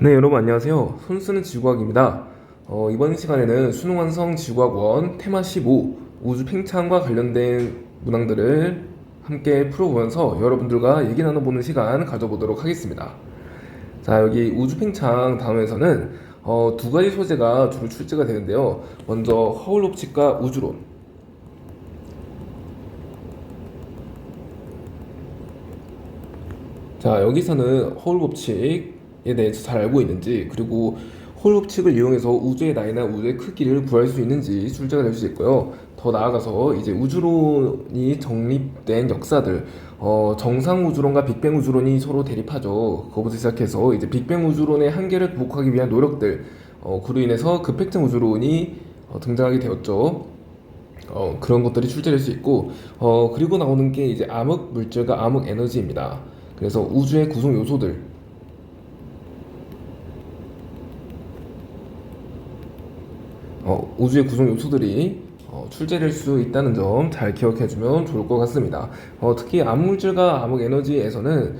네, 여러분 안녕하세요. 손쓰는 지구과학입니다. 이번 시간에는 수능 완성 지구과학 원 테마 15 우주 팽창과 관련된 문항들을 함께 풀어보면서 여러분들과 얘기 나눠보는 시간 가져보도록 하겠습니다. 자, 여기 우주 팽창 단원에서는 두 가지 소재가 주로 출제가 되는데요. 먼저 허울 법칙과 우주론. 자, 여기서는 허울 법칙에 대해서 잘 알고 있는지, 그리고 허울 법칙을 이용해서 우주의 나이나 우주의 크기를 구할 수 있는지 출제가 될 수 있고요. 더 나아가서 이제 우주론이 정립된 역사들, 정상 우주론과 빅뱅 우주론이 서로 대립하죠. 그것부터 시작해서 이제 빅뱅 우주론의 한계를 극복하기 위한 노력들, 그로 인해서 급획층 우주론이 등장하게 되었죠. 그런 것들이 출제될 수 있고, 그리고 나오는 게 이제 암흑 물질과 암흑 에너지입니다. 그래서 우주의 구성 요소들, 우주의 구성 요소들이 출제될 수 있다는 점 잘 기억해주면 좋을 것 같습니다. 특히 암물질과 암흑 에너지에서는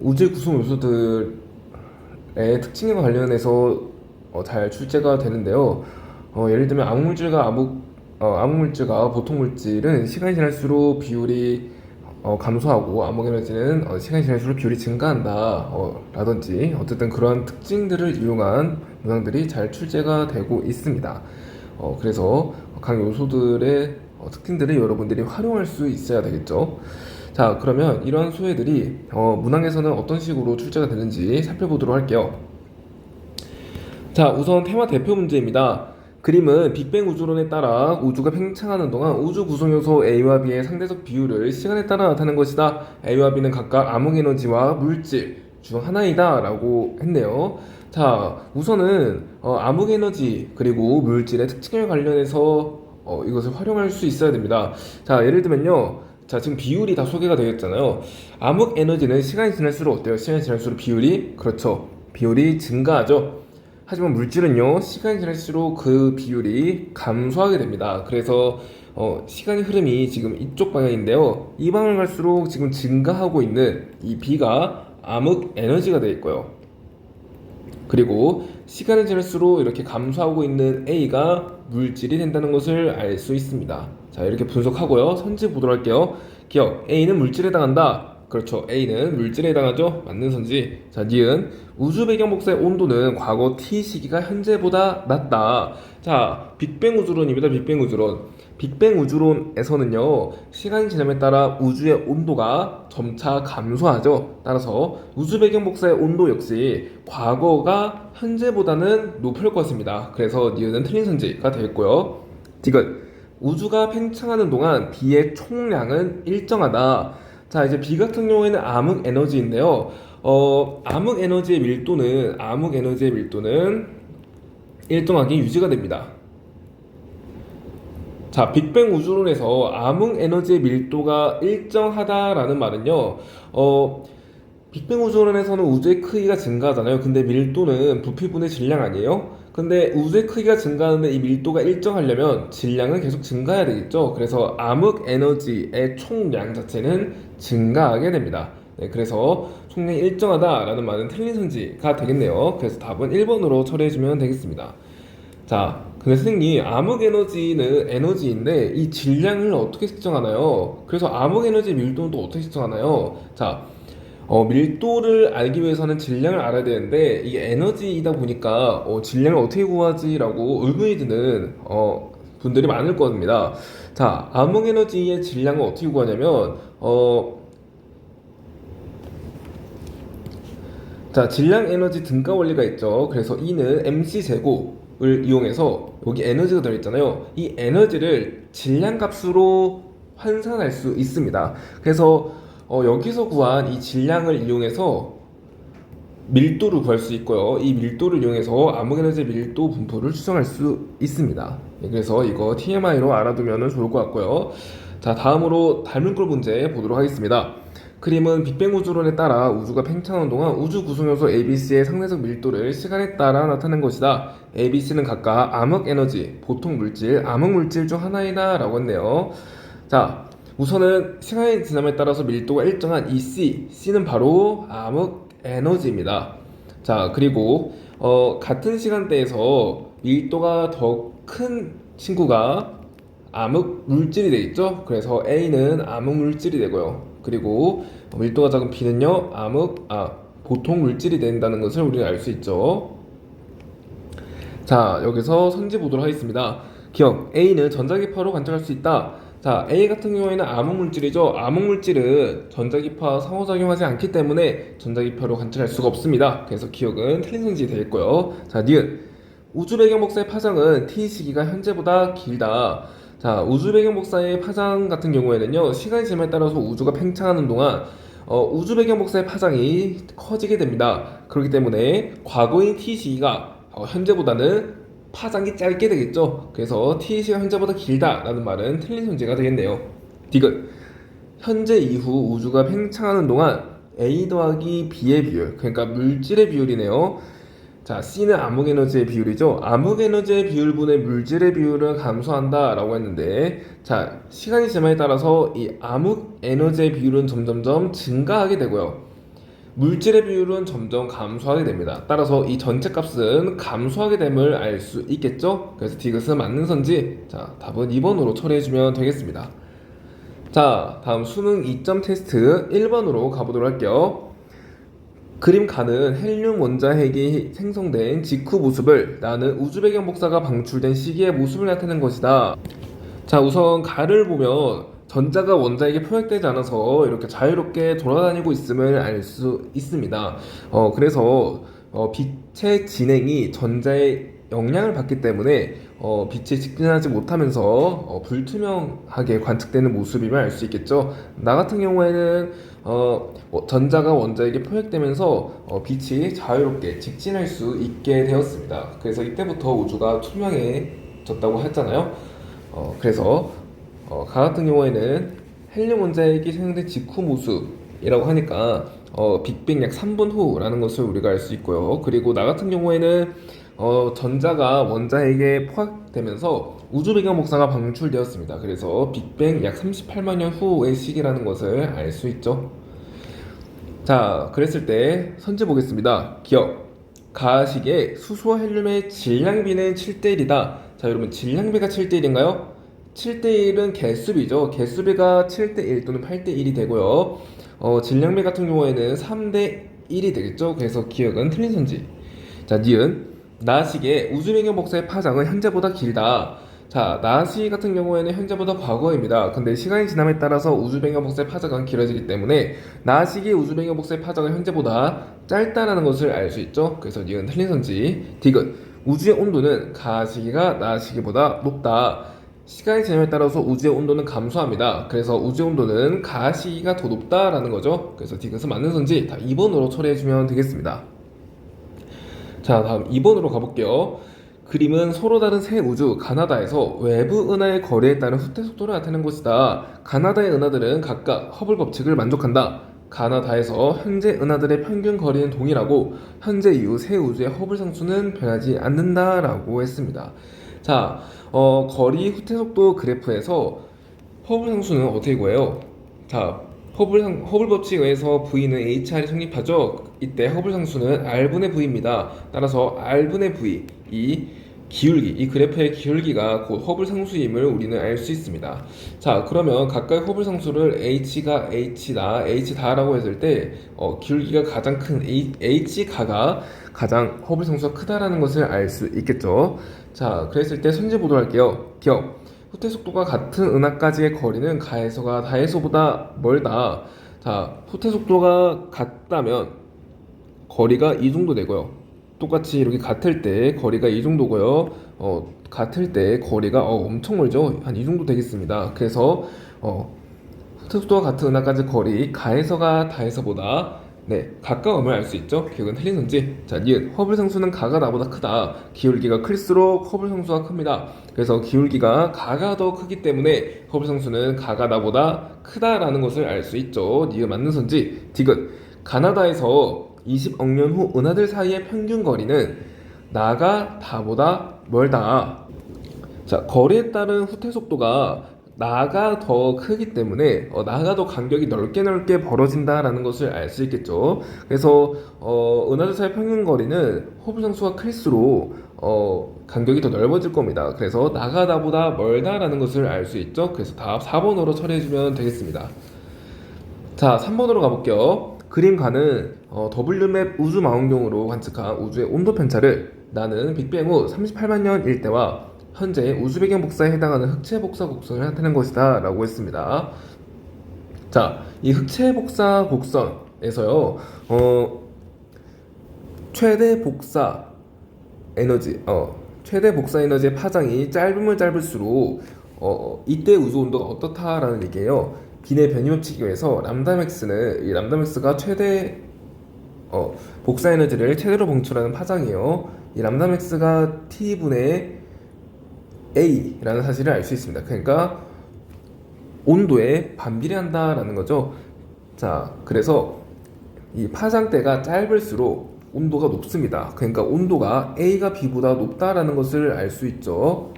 우주의 구성 요소들의 특징에 관련해서 잘 출제가 되는데요. 예를 들면 암흑물질과 보통물질은 시간이 지날수록 비율이 감소하고 암흑에너지는 시간이 지날수록 비율이 증가한다 라든지 어쨌든 그러한 특징들을 이용한 문항들이 잘 출제가 되고 있습니다. 그래서 각 요소들의 특징들을 여러분들이 활용할 수 있어야 되겠죠. 자, 그러면 이러한 소외들이 문항에서는 어떤 식으로 출제가 되는지 살펴보도록 할게요. 자, 우선 테마 대표 문제입니다. 그림은 빅뱅 우주론에 따라 우주가 팽창하는 동안 우주 구성 요소 A와 B의 상대적 비율을 시간에 따라 나타낸 것이다. A와 B는 각각 암흑 에너지와 물질 중 하나이다 라고 했네요. 자, 우선은 암흑 에너지 그리고 물질의 특징에 관련해서 이것을 활용할 수 있어야 됩니다. 자, 예를 들면요. 자, 지금 비율이 다 소개가 되어 있잖아요. 암흑 에너지는 시간이 지날수록 어때요? 시간이 지날수록 비율이, 그렇죠, 비율이 증가하죠. 하지만 물질은요, 시간이 지날수록 그 비율이 감소하게 됩니다. 그래서 시간의 흐름이 지금 이쪽 방향인데요. 이 방향을 갈수록 지금 증가하고 있는 이 B가 암흑 에너지가 되어 있고요. 그리고 시간이 지날수록 이렇게 감소하고 있는 A가 물질이 된다는 것을 알 수 있습니다. 자, 이렇게 분석하고요. 선지 보도록 할게요. 기억, A는 물질에 해당한다. 그렇죠. A는 물질에 해당하죠. 맞는 선지. 자, 니은 우주 배경 복사의 온도는 과거 T 시기가 현재보다 낮다. 자, 빅뱅 우주론입니다. 빅뱅 우주론. 빅뱅 우주론에서는요, 시간이 지남에 따라 우주의 온도가 점차 감소하죠. 따라서 우주 배경 복사의 온도 역시 과거가 현재보다는 높을 것입니다. 그래서 니은은 틀린 선지가 되겠고요. 디귿, 우주가 팽창하는 동안 B의 총량은 일정하다. 자, 이제 B 같은 경우에는 암흑 에너지인데요. 암흑 에너지의 밀도는 일정하게 유지가 됩니다. 자, 빅뱅 우주론에서 암흑 에너지의 밀도가 일정하다라는 말은요, 빅뱅 우주론에서는 우주의 크기가 증가하잖아요. 근데 밀도는 부피분의 질량 아니에요? 근데 우주의 크기가 증가하는데 이 밀도가 일정하려면 질량은 계속 증가해야 되겠죠. 그래서 암흑 에너지의 총량 자체는 증가하게 됩니다. 네, 그래서 총량이 일정하다라는 말은 틀린 선지가 되겠네요. 그래서 답은 1번으로 처리해주면 되겠습니다. 자, 근데 선생님, 암흑 에너지는 에너지인데 이 질량을 어떻게 측정하나요? 그래서 암흑 에너지 밀도는 또 어떻게 측정하나요? 자, 밀도를 알기 위해서는 질량을 알아야 되는데 이게 에너지이다 보니까 질량을 어떻게 구하지라고 의문이 드는 분들이 많을 겁니다. 자, 암흑 에너지의 질량을 어떻게 구하냐면 자, 질량 에너지 등가 원리가 있죠. 그래서 E는 MC 제곱을 이용해서 여기 에너지가 들어있잖아요. 이 에너지를 질량 값으로 환산할 수 있습니다. 그래서 여기서 구한 이 질량을 이용해서 밀도를 구할 수 있고요. 이 밀도를 이용해서 암흑에너지 밀도 분포를 추정할 수 있습니다. 그래서 이거 TMI로 알아두면 좋을 것 같고요. 자, 다음으로 닮은 꼴 문제 보도록 하겠습니다. 그림은 빅뱅 우주론에 따라 우주가 팽창하는 동안 우주 구성요소 ABC의 상대적 밀도를 시간에 따라 나타낸 것이다. ABC는 각각 암흑 에너지, 보통 물질, 암흑 물질 중 하나이다 라고 했네요. 자, 우선은 시간이 지남에 따라서 밀도가 일정한 이 C는 바로 암흑 에너지입니다. 자, 그리고 같은 시간대에서 밀도가 더 큰 친구가 암흑 물질이 되겠죠? 그래서 A는 암흑 물질이 되고요. 그리고 밀도가 작은 B는요, 보통 물질이 된다는 것을 우리가 알 수 있죠. 자, 여기서 선지 보도록 하겠습니다. 기억, A는 전자기파로 관측할 수 있다. 자, A 같은 경우에는 암흑물질이죠. 암흑물질은 전자기파와 상호작용하지 않기 때문에 전자기파로 관측할 수가 없습니다. 그래서 기억은 틀린 선지 되겠고요. 자, 니은, 우주 배경 복사의 파장은 T 시기가 현재보다 길다. 자, 우주 배경 복사의 파장 같은 경우에는요, 시간이 지남에 따라서 우주가 팽창하는 동안 우주 배경 복사의 파장이 커지게 됩니다. 그렇기 때문에 과거인 T 시기가 현재보다는 파장이 짧게 되겠죠. 그래서 T시가 현재보다 길다라는 말은 틀린 현재가 되겠네요. 디귿, 현재 이후 우주가 팽창하는 동안 A 더하기 B의 비율, 그러니까 물질의 비율이네요. 자, C는 암흑에너지의 비율이죠. 암흑에너지의 비율분의 물질의 비율은 감소한다 라고 했는데, 자, 시간이 지남에 따라서 이 암흑에너지의 비율은 점점점 증가하게 되고요, 물질의 비율은 점점 감소하게 됩니다. 따라서 이 전체 값은 감소하게 됨을 알 수 있겠죠? 그래서 디귿은 맞는 선지. 자, 답은 2번으로 처리해주면 되겠습니다. 자, 다음 수능 2점 테스트 1번으로 가보도록 할게요. 그림 가는 헬륨 원자핵이 생성된 직후 모습을 나는 우주 배경 복사가 방출된 시기의 모습을 나타내는 것이다. 자, 우선 가를 보면 전자가 원자에게 포획되지 않아서 이렇게 자유롭게 돌아다니고 있음을 알 수 있습니다. 그래서 빛의 진행이 전자의 영향을 받기 때문에 빛이 직진하지 못하면서 불투명하게 관측되는 모습임을 알 수 있겠죠. 나 같은 경우에는 전자가 원자에게 포획되면서 빛이 자유롭게 직진할 수 있게 되었습니다. 그래서 이때부터 우주가 투명해졌다고 했잖아요. 그래서 가 같은 경우에는 헬륨 원자핵이 생성된 직후 모습이라고 하니까 빅뱅 약 3분 후라는 것을 우리가 알 수 있고요. 그리고 나 같은 경우에는 전자가 원자핵에 포획되면서 우주 배경 복사가 방출되었습니다. 그래서 빅뱅 약 38만 년 후의 시기라는 것을 알 수 있죠. 자, 그랬을 때 선지 보겠습니다. 기억, 가식의 수소와 헬륨의 질량비는 7대1이다. 자, 여러분 질량비가 7대1인가요? 7대1은 개수비죠. 개수비가 7대1 또는 8대1이 되고요. 질량비 같은 경우에는 3대1이 되겠죠. 그래서 기억은 틀린 선지. 자, 니은, 나식의 우주 배경 복사의 파장은 현재보다 길다. 자, 나시 같은 경우에는 현재보다 과거입니다. 근데 시간이 지남에 따라서 우주 배경 복사의 파장은 길어지기 때문에 나시기 우주 배경 복사의 파장은 현재보다 짧다라는 것을 알 수 있죠. 그래서 니은 틀린 선지. 디귿, 우주의 온도는 가시기가 나시기보다 높다. 시간이 지남에 따라서 우주의 온도는 감소합니다. 그래서 우주의 온도는 가시기가 더 높다라는 거죠. 그래서 디귿은 맞는 선지. 다 2번으로 처리해주면 되겠습니다. 자, 다음 2번으로 가볼게요. 그림은 서로 다른 새 우주 가나다에서 외부 은하의 거리에 따른 후퇴 속도를 나타내는 것이다. 가나다의 은하들은 각각 허블 법칙을 만족한다. 가나다에서 현재 은하들의 평균 거리는 동일하고 현재 이후 새 우주의 허블 상수는 변하지 않는다라고 했습니다. 자, 거리 후퇴 속도 그래프에서 허블 상수는 어떻게 구해요? 자, 허블 법칙에 의해서 V는 HR이 성립하죠. 이때 허블 상수는 R분의 V입니다. 따라서 R분의 V, 이 기울기, 이 그래프의 기울기가 곧 허블 상수임을 우리는 알 수 있습니다. 자, 그러면 각각 허블 상수를 H가 H다, H다라고 했을 때 기울기가 가장 큰 H가가 가장 허블 상수가 크다라는 것을 알 수 있겠죠. 자, 그랬을 때 선지 보도록 할게요. 기억, 후퇴 속도가 같은 은하까지의 거리는 가에서가 다에서보다 멀다. 자, 후퇴 속도가 같다면 거리가 이 정도 되고요. 똑같이 이렇게 같을 때 거리가 이 정도고요. 같을 때 거리가 엄청 멀죠. 한 이 정도 되겠습니다. 그래서 후퇴 속도가 같은 은하까지 거리 가에서가 다에서보다 가까움을 알 수 있죠. 기억은 틀린 선지. 자, 니은, 허블 상수는 가가 나보다 크다. 기울기가 클수록 허블 상수가 큽니다. 그래서 기울기가 가가 더 크기 때문에 허블 상수는 가가 나보다 크다라는 것을 알 수 있죠. 니은 맞는 선지. 디귿, 가나다에서 20억 년 후 은하들 사이의 평균 거리는 나가 다보다 멀다. 자, 거리에 따른 후퇴 속도가 나가 더 크기 때문에 나가 더 간격이 넓게 벌어진다라는 것을 알 수 있겠죠. 그래서 은하철사의 평균 거리는 허블상수가 클수록 간격이 더 넓어질 겁니다. 그래서 나가 나보다 멀다라는 것을 알 수 있죠. 그래서 답 4번으로 처리해주면 되겠습니다. 자, 3번으로 가볼게요. 그림가는 W맵 우주망원경으로 관측한 우주의 온도 편차를 나는 빅뱅 후 38만 년일 때와 현재 우주 배경 복사에 해당하는 흑체 복사 곡선을 나타낸 것이다 라고 했습니다. 자, 이 흑체 복사 곡선에서요 최대 복사 에너지의 파장이 짧으면 짧을수록 이때 우주 온도가 어떻다라는 얘기예요. 빈의 변이 법칙에 의해서 람다맥스는 이 람다맥스가 최대 복사 에너지를 최대로 방출하는 파장이에요. 이 람다맥스가 T분의 A라는 사실을 알 수 있습니다. 그러니까 온도에 반비례한다라는 거죠. 자, 그래서 이 파장대가 짧을수록 온도가 높습니다. 그러니까 온도가 A가 B보다 높다라는 것을 알 수 있죠.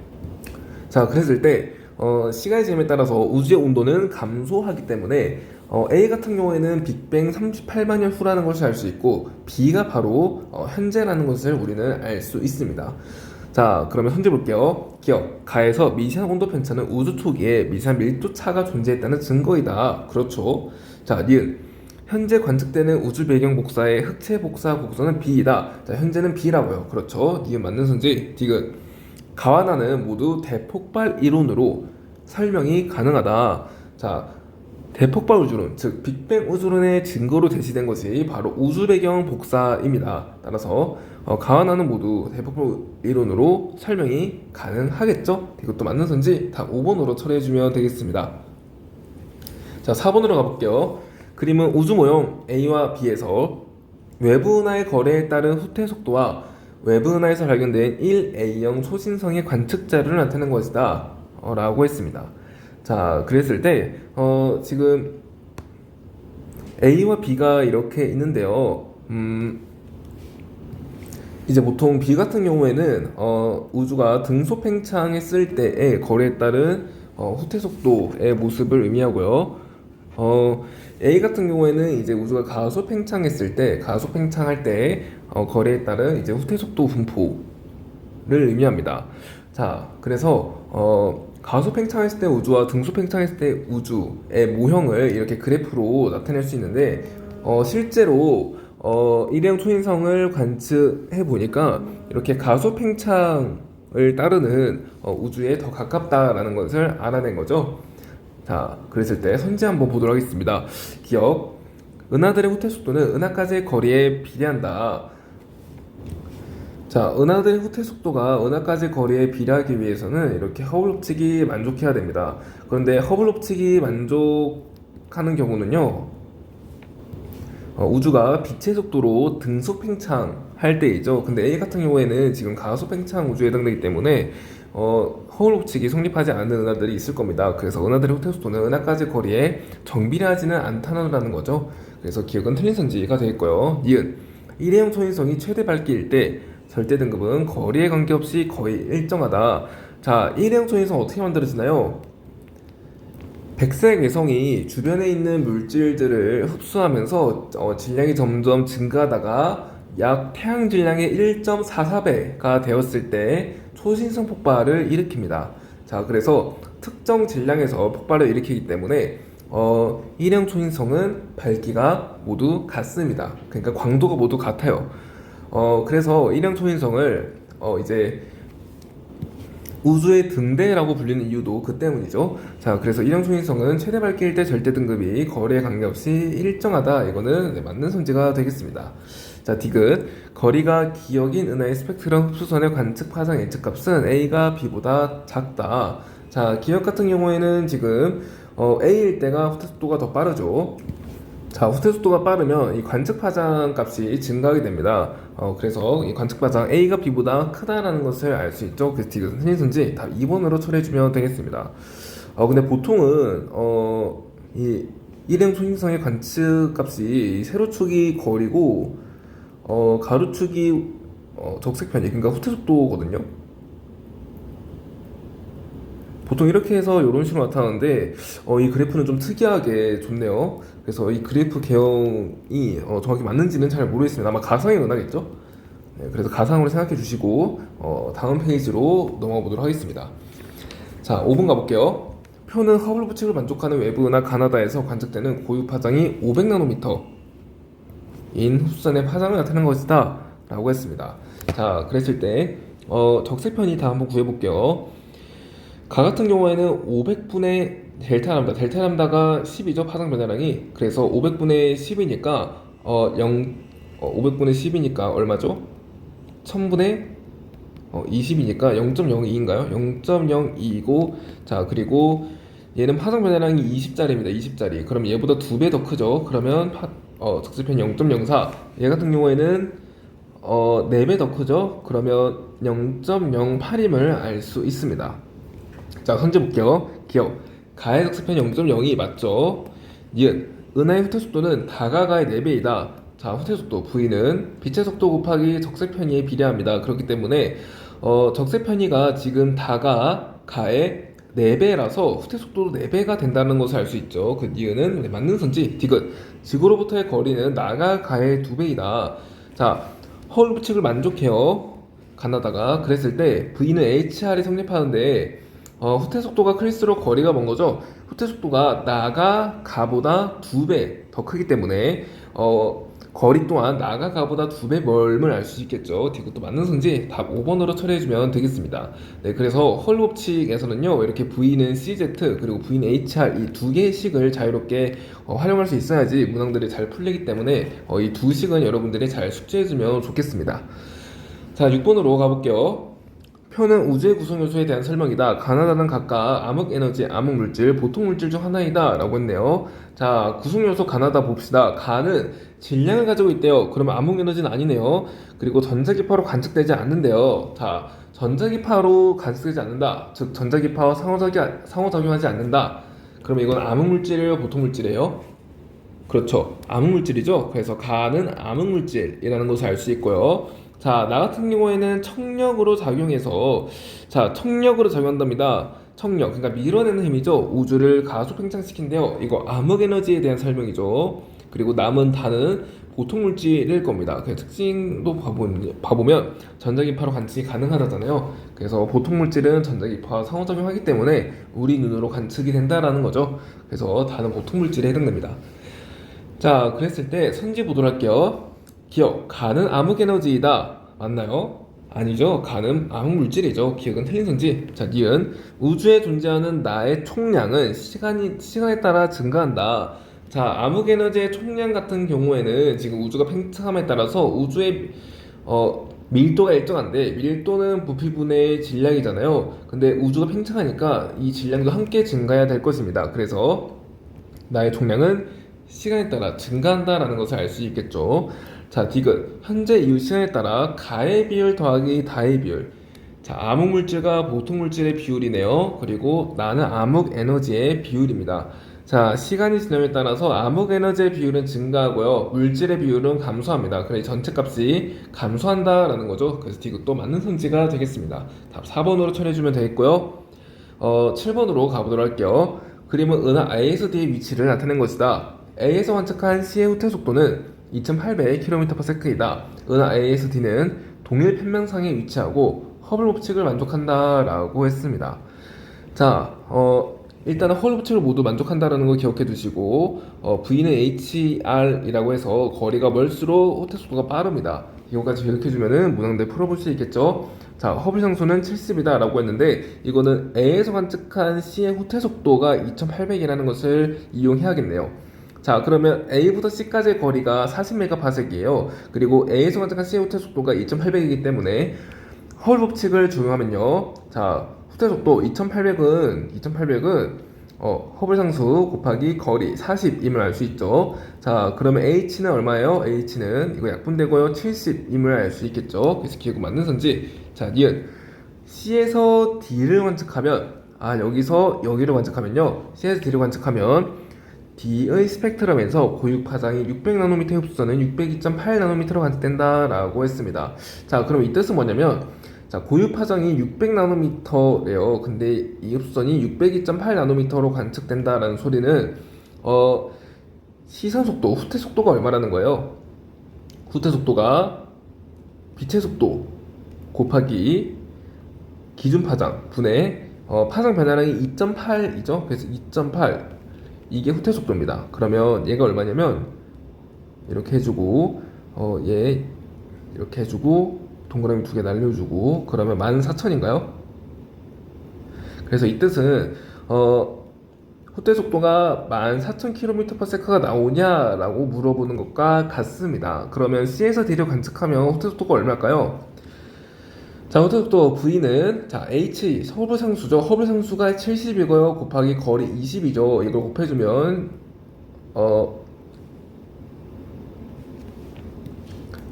자, 그랬을 때 시간의 지름에 따라서 우주의 온도는 감소하기 때문에 A 같은 경우에는 빅뱅 38만 년 후라는 것을 알 수 있고 B가 바로 현재라는 것을 우리는 알 수 있습니다. 자, 그러면 현재 볼게요. 기억, 가에서 미세한 온도 편차는 우주 초기에 미세한 밀도 차가 존재했다는 증거이다. 그렇죠. 자, 니은, 현재 관측되는 우주 배경 복사의 흑체 복사 곡선은 B이다. 자, 현재는 B라고요. 그렇죠. 니은 맞는 선지. 디귿, 가와 나는 모두 대폭발 이론으로 설명이 가능하다. 자, 대폭발 우주론, 즉 빅뱅 우주론의 증거로 제시된 것이 바로 우주 배경 복사입니다. 따라서 가와 나는 모두 대폭발 이론으로 설명이 가능하겠죠? 이것도 맞는 선지 답 5번으로 처리해주면 되겠습니다. 자, 4번으로 가볼게요. 그림은 우주 모형 A와 B에서 외부 은하의 거래에 따른 후퇴 속도와 외부 은하에서 발견된 1A형 초신성의 관측 자료를 나타낸 것이다 라고 했습니다. 자, 그랬을 때 지금 A와 B가 이렇게 있는데요. 이제 보통 B 같은 경우에는 우주가 등소 팽창했을 때의 거래에 따른 후퇴 속도의 모습을 의미하고요. A 같은 경우에는 이제 우주가 가속 팽창할 때 거래에 따른 이제 후퇴 속도 분포를 의미합니다. 자, 그래서 가속 팽창했을 때 우주와 등소 팽창했을 때 우주의 모형을 이렇게 그래프로 나타낼 수 있는데 실제로 일회용 초인성을 관측해 보니까 이렇게 가속 팽창을 따르는 우주에 더 가깝다라는 것을 알아낸 거죠. 자, 그랬을 때 선지 한번 보도록 하겠습니다. 기억, 은하들의 후퇴 속도는 은하까지의 거리에 비례한다. 자, 은하들의 후퇴 속도가 은하까지 거리에 비례하기 위해서는 이렇게 허블 법칙이 만족해야 됩니다. 그런데 허블 법칙이 만족하는 경우는요, 우주가 빛의 속도로 등속 팽창할 때이죠. 근데 A 같은 경우에는 지금 가속 팽창 우주에 해당되기 때문에 허블 법칙이 성립하지 않는 은하들이 있을 겁니다. 그래서 은하들의 후퇴 속도는 은하까지 거리에 정비례하지는 않다는 거죠. 그래서 기억은 틀린 선지가 되겠고요. 니은, 일회용 초인성이 최대 밝기일 때 절대 등급은 거리에 관계없이 거의 일정하다. 자, 일회용 초인성 어떻게 만들어지나요? 백색 외성이 주변에 있는 물질들을 흡수하면서 질량이 점점 증가하다가 약 태양 질량의 1.44배가 되었을 때 초신성 폭발을 일으킵니다. 자, 그래서 특정 질량에서 폭발을 일으키기 때문에 일형 초인성은 밝기가 모두 같습니다. 그러니까 광도가 모두 같아요. 그래서 일형 초인성을 이제 우주의 등대라고 불리는 이유도 그 때문이죠. 자, 그래서 일형 초인성은 최대 밝기일 때 절대 등급이 거리에 관계없이 일정하다. 이거는 맞는 선지가 되겠습니다. 자, 디귿, 거리가 기역인 은하의 스펙트럼 흡수선의 관측 파장 예측값은 A가 B보다 작다. 자, 기역 같은 경우에는 지금 A일 때가 후퇴 속도가 더 빠르죠. 자, 후퇴 속도가 빠르면 이 관측 파장 값이 증가하게 됩니다. 그래서 이 관측 파장 A가 B보다 크다라는 것을 알 수 있죠. 그래서 디귿 선지 답 2번으로 처리해주면 되겠습니다. 근데 보통은 이 일행 초신성의 관측 값이 세로축이 거리고 가로축이 적색편이, 그러니까 후퇴 속도거든요. 보통 이렇게 해서 이런 식으로 나타나는데 이 그래프는 좀 특이하게 좋네요. 그래서 이 그래프 개형이 정확히 맞는지는 잘 모르겠습니다. 아마 가상의 은하겠죠? 네, 그래서 가상으로 생각해 주시고 다음 페이지로 넘어가 보도록 하겠습니다. 자, 5번 가볼게요. 표는 허블 법칙을 만족하는 외부 은하 가나다에서 관측되는 고유 파장이 500나노미터인 흡수선의 파장을 나타내는 것이다 라고 했습니다. 자, 그랬을 때 적색편이 다 한번 구해볼게요. 가 같은 경우에는 500분의 델타 람다, 델타 람다가 10이죠, 파장 변화량이. 그래서 500분의 10이니까 500분의 10이니까 얼마죠? 1000분의 20이니까 0.02인가요? 0.02이고, 자, 그리고 얘는 파장 변화량이 20짜리입니다. 20짜리. 그럼 얘보다 2배 더 크죠? 그러면 적색편이 0.04. 얘 같은 경우에는 4배 더 크죠? 그러면 0.08임을 알 수 있습니다. 자, 선제 볼게요. 기억. 가의 적색편 0.02 맞죠? 니은. 은하의 후퇴 속도는 다가가의 4배이다. 자, 후퇴 속도 V는 빛의 속도 곱하기 적색 편의에 비례합니다. 그렇기 때문에 적색 편의가 지금 가의 4배라서 후퇴 속도도 4배가 된다는 것을 알 수 있죠. 그 니은은 맞는 선지 디귿. 지구로부터의 거리는 가의 2배이다. 자, 허울 법칙을 만족해요. 가나다가 그랬을 때 V는 HR이 성립하는데 후퇴 속도가 클수록 거리가 먼 거죠. 후퇴 속도가 가보다 2배 더 크기 때문에 거리 또한 가보다 2배 멀음을 알 수 있겠죠. 이것도 맞는 선지 답 5번으로 처리해주면 되겠습니다. 네, 그래서 허울 법칙에서는요, 이렇게 V는 CZ 그리고 V는 HR 이 두 개의 식을 자유롭게 활용할 수 있어야지 문항들이 잘 풀리기 때문에 이 두 식은 여러분들이 잘 숙지해주면 좋겠습니다. 자, 6번으로 가볼게요. 표는 우주의 구성 요소에 대한 설명이다. 가나다는 각각 암흑 에너지, 암흑 물질, 보통 물질 중 하나이다 라고 했네요. 자, 구성 요소 가나다 봅시다. 가는 질량을 가지고 있대요. 그러면 암흑 에너지는 아니네요. 그리고 전자기파로 관측되지 않는데요. 자, 전자기파로 관측되지 않는다. 즉 전자기파와 상호작용하지 않는다. 그러면 이건 암흑 물질이에요, 보통 물질이에요? 그렇죠, 암흑 물질이죠. 그래서 가는 암흑 물질이라는 것을 알 수 있고요. 자, 나 같은 경우에는 청력으로 작용해서, 자, 청력으로 작용한답니다. 청력, 그러니까 밀어내는 힘이죠. 우주를 가속 팽창시킨대요. 이거 암흑 에너지에 대한 설명이죠. 그리고 남은 다는 보통 물질일 겁니다. 그 특징도 봐보면 전자기파로 관측이 가능하다잖아요. 그래서 보통 물질은 전자기파와 상호작용하기 때문에 우리 눈으로 관측이 된다라는 거죠. 그래서 다는 보통 물질에 해당됩니다. 자, 그랬을 때 선지 보도록 할게요. 기억, 가는 암흑 에너지이다. 맞나요? 아니죠. 가는 암흑 물질이죠. 기억은 틀린 선지. 자, 니은. 우주에 존재하는 나의 총량은 시간에 따라 증가한다. 자, 암흑 에너지의 총량 같은 경우에는 지금 우주가 팽창함에 따라서 우주의 밀도가 일정한데, 밀도는 부피분의 질량이잖아요. 근데 우주가 팽창하니까 이 질량도 함께 증가해야 될 것입니다. 그래서 나의 총량은 시간에 따라 증가한다라는 것을 알 수 있겠죠. 자, 디귿. 현재 이후 시간에 따라 가의 비율 더하기 다의 비율. 자, 암흑 물질과 보통 물질의 비율이네요. 그리고 나는 암흑 에너지의 비율입니다. 자, 시간이 지남에 따라서 암흑 에너지의 비율은 증가하고요, 물질의 비율은 감소합니다. 그래서 전체 값이 감소한다라는 거죠. 그래서 디귿도 맞는 선지가 되겠습니다. 답 4번으로 처리해주면 되겠고요. 7번으로 가보도록 할게요. 그림은 은하 ASD의 위치를 나타낸 것이다. A에서 관측한 C의 후퇴 속도는 2800km/s이다. 은하 ASD는 동일 편명상에 위치하고 허블 법칙을 만족한다 라고 했습니다. 자, 일단은 허블 법칙을 모두 만족한다라는 걸 기억해 두시고, V는 HR이라고 해서 거리가 멀수록 후퇴 속도가 빠릅니다. 이거까지 기억해 주면은 문항들 풀어볼 수 있겠죠. 자, 허블 상수는 70이다 라고 했는데, 이거는 A에서 관측한 C의 후퇴 속도가 2800이라는 것을 이용해야겠네요. 자, 그러면 A부터 C까지의 거리가 40메가파섹이에요. 그리고 A에서 관측한 C의 후퇴 속도가 2800이기 때문에 허울 법칙을 적용하면요, 자, 후퇴 속도 2800은 허블 상수 곱하기 거리 40임을 알 수 있죠. 자, 그러면 H는 얼마예요? H는 이거 약분되고요, 70임을 알 수 있겠죠. 그래서 기억은 맞는 선지. 자, 니은. C에서 D를 관측하면, 여기서 여기를 관측하면요, C에서 D를 관측하면 D의 스펙트럼에서 고유 파장이 600나노미터 흡수선은 602.8나노미터로 관측된다 라고 했습니다. 자, 그럼 이 뜻은 뭐냐면, 자, 고유 파장이 600나노미터래요. 근데 이 흡수선이 602.8나노미터로 관측된다라는 소리는 시선 속도, 후퇴 속도가 얼마라는 거예요? 후퇴 속도가 빛의 속도 곱하기 기준 파장 분의 파장 변화량이 2.8이죠. 그래서 2.8 이게 후퇴 속도입니다. 그러면 얘가 얼마냐면 이렇게 해주고 얘 이렇게 해주고 동그라미 2개 날려주고 그러면 14,000인가요? 그래서 이 뜻은 후퇴 속도가 14,000km/s가 나오냐라고 물어보는 것과 같습니다. 그러면 C에서 D를 관측하면 후퇴 속도가 얼마일까요? 자, 후퇴 속도 V는 자 H 허블 상수죠. 허블 상수가 70이고요. 곱하기 거리 20이죠. 이걸 곱해주면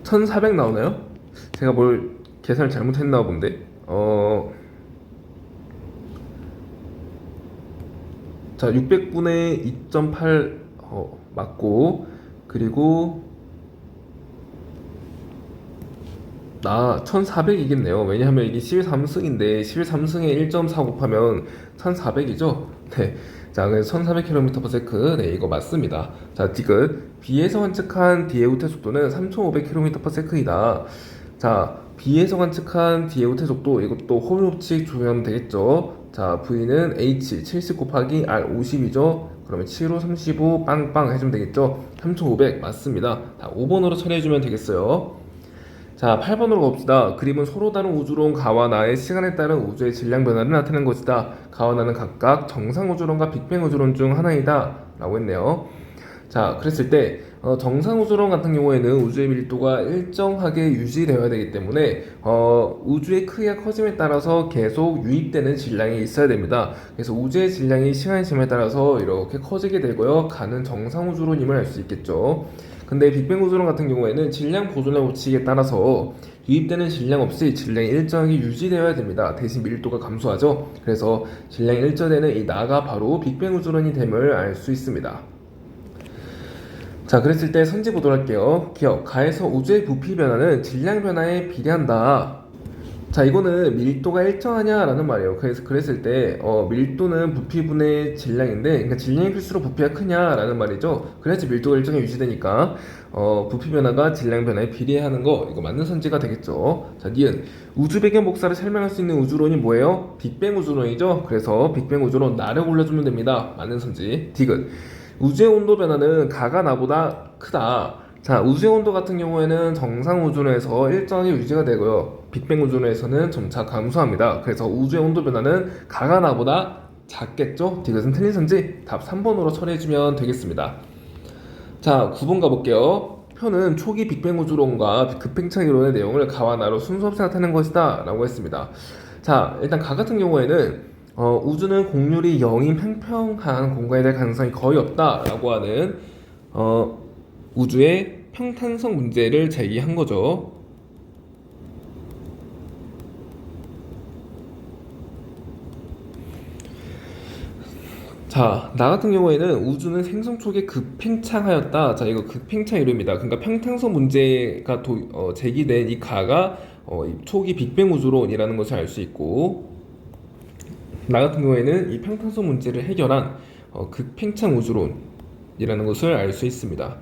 1400 나오나요? 제가 뭘 계산을 잘못했나 본데 자 600분의 2.8 맞고 그리고 1400이겠네요. 왜냐하면 이게 11삼승인데 11삼승에 1.4 곱하면 1400이죠. 네. 자, 그래서 1400km/s. 네, 이거 맞습니다. 자, 디귿. B에서 관측한 D의 후퇴 속도는 3500km/s이다. 자, B에서 관측한 D의 후퇴 속도 이것도 호흡 법칙 적용하면 되겠죠. 자, V는 H 70 곱하기 R 50이죠. 그러면 7호 35 빵빵 해주면 되겠죠. 3500 맞습니다. 자, 5번으로 처리해주면 되겠어요. 자, 8번으로 봅시다. 그림은 서로 다른 우주론 가와 나의 시간에 따른 우주의 질량 변화를 나타내는 것이다. 가와 나는 각각 정상 우주론과 빅뱅 우주론 중 하나이다 라고 했네요. 자, 그랬을 때 정상 우주론 같은 경우에는 우주의 밀도가 일정하게 유지되어야 되기 때문에 우주의 크기가 커짐에 따라서 계속 유입되는 질량이 있어야 됩니다. 그래서 우주의 질량이 시간의 지름에 따라서 이렇게 커지게 되고요. 가는 정상 우주론임을 알 수 있겠죠. 근데 빅뱅 우주론 같은 경우에는 질량 보존의 법칙에 따라서 유입되는 질량 없이 질량이 일정하게 유지되어야 됩니다. 대신 밀도가 감소하죠. 그래서 질량이 일정되는 이 나가 바로 빅뱅 우주론이 됨을 알 수 있습니다. 자, 그랬을 때 선지 보도록 할게요. 기억, 가에서 우주의 부피 변화는 질량 변화에 비례한다. 자, 이거는 밀도가 일정하냐라는 말이에요. 그래서 그랬을 때 밀도는 부피분의 질량인데, 그러니까 질량이 클수록 부피가 크냐라는 말이죠. 그래야지 밀도가 일정하게 유지되니까 부피 변화가 질량 변화에 비례하는 거 이거 맞는 선지가 되겠죠. 자, 니은 우주 배경 복사를 설명할 수 있는 우주론이 뭐예요? 빅뱅 우주론이죠. 그래서 빅뱅 우주론 나를 골라주면 됩니다. 맞는 선지. 디귿 우주의 온도 변화는 가가 나보다 크다. 자, 우주의 온도 같은 경우에는 정상 우주론에서 일정하게 유지가 되고요. 빅뱅 우주론에서는 점차 감소합니다. 그래서 우주의 온도 변화는 가가 나보다 작겠죠? 디귿은 틀린 선지 답 3번으로 처리해주면 되겠습니다. 자, 9번 가볼게요. 표는 초기 빅뱅 우주론과 급팽창 이론의 내용을 가와 나로 순서 없이 나타낸 것이다 라고 했습니다. 자, 일단 가 같은 경우에는 우주는 공률이 0인 평평한 공간에 될 가능성이 거의 없다 라고 하는 우주의 평탄성 문제를 제기한 거죠. 자, 나 같은 경우에는 우주는 생성 초기에 급팽창하였다. 자, 이거 급팽창 이론입니다. 그러니까 평탄성 문제가 제기된 이 가가 초기 빅뱅 우주론이라는 것을 알 수 있고, 나 같은 경우에는 이 평탄성 문제를 해결한 급팽창 우주론이라는 것을 알 수 있습니다.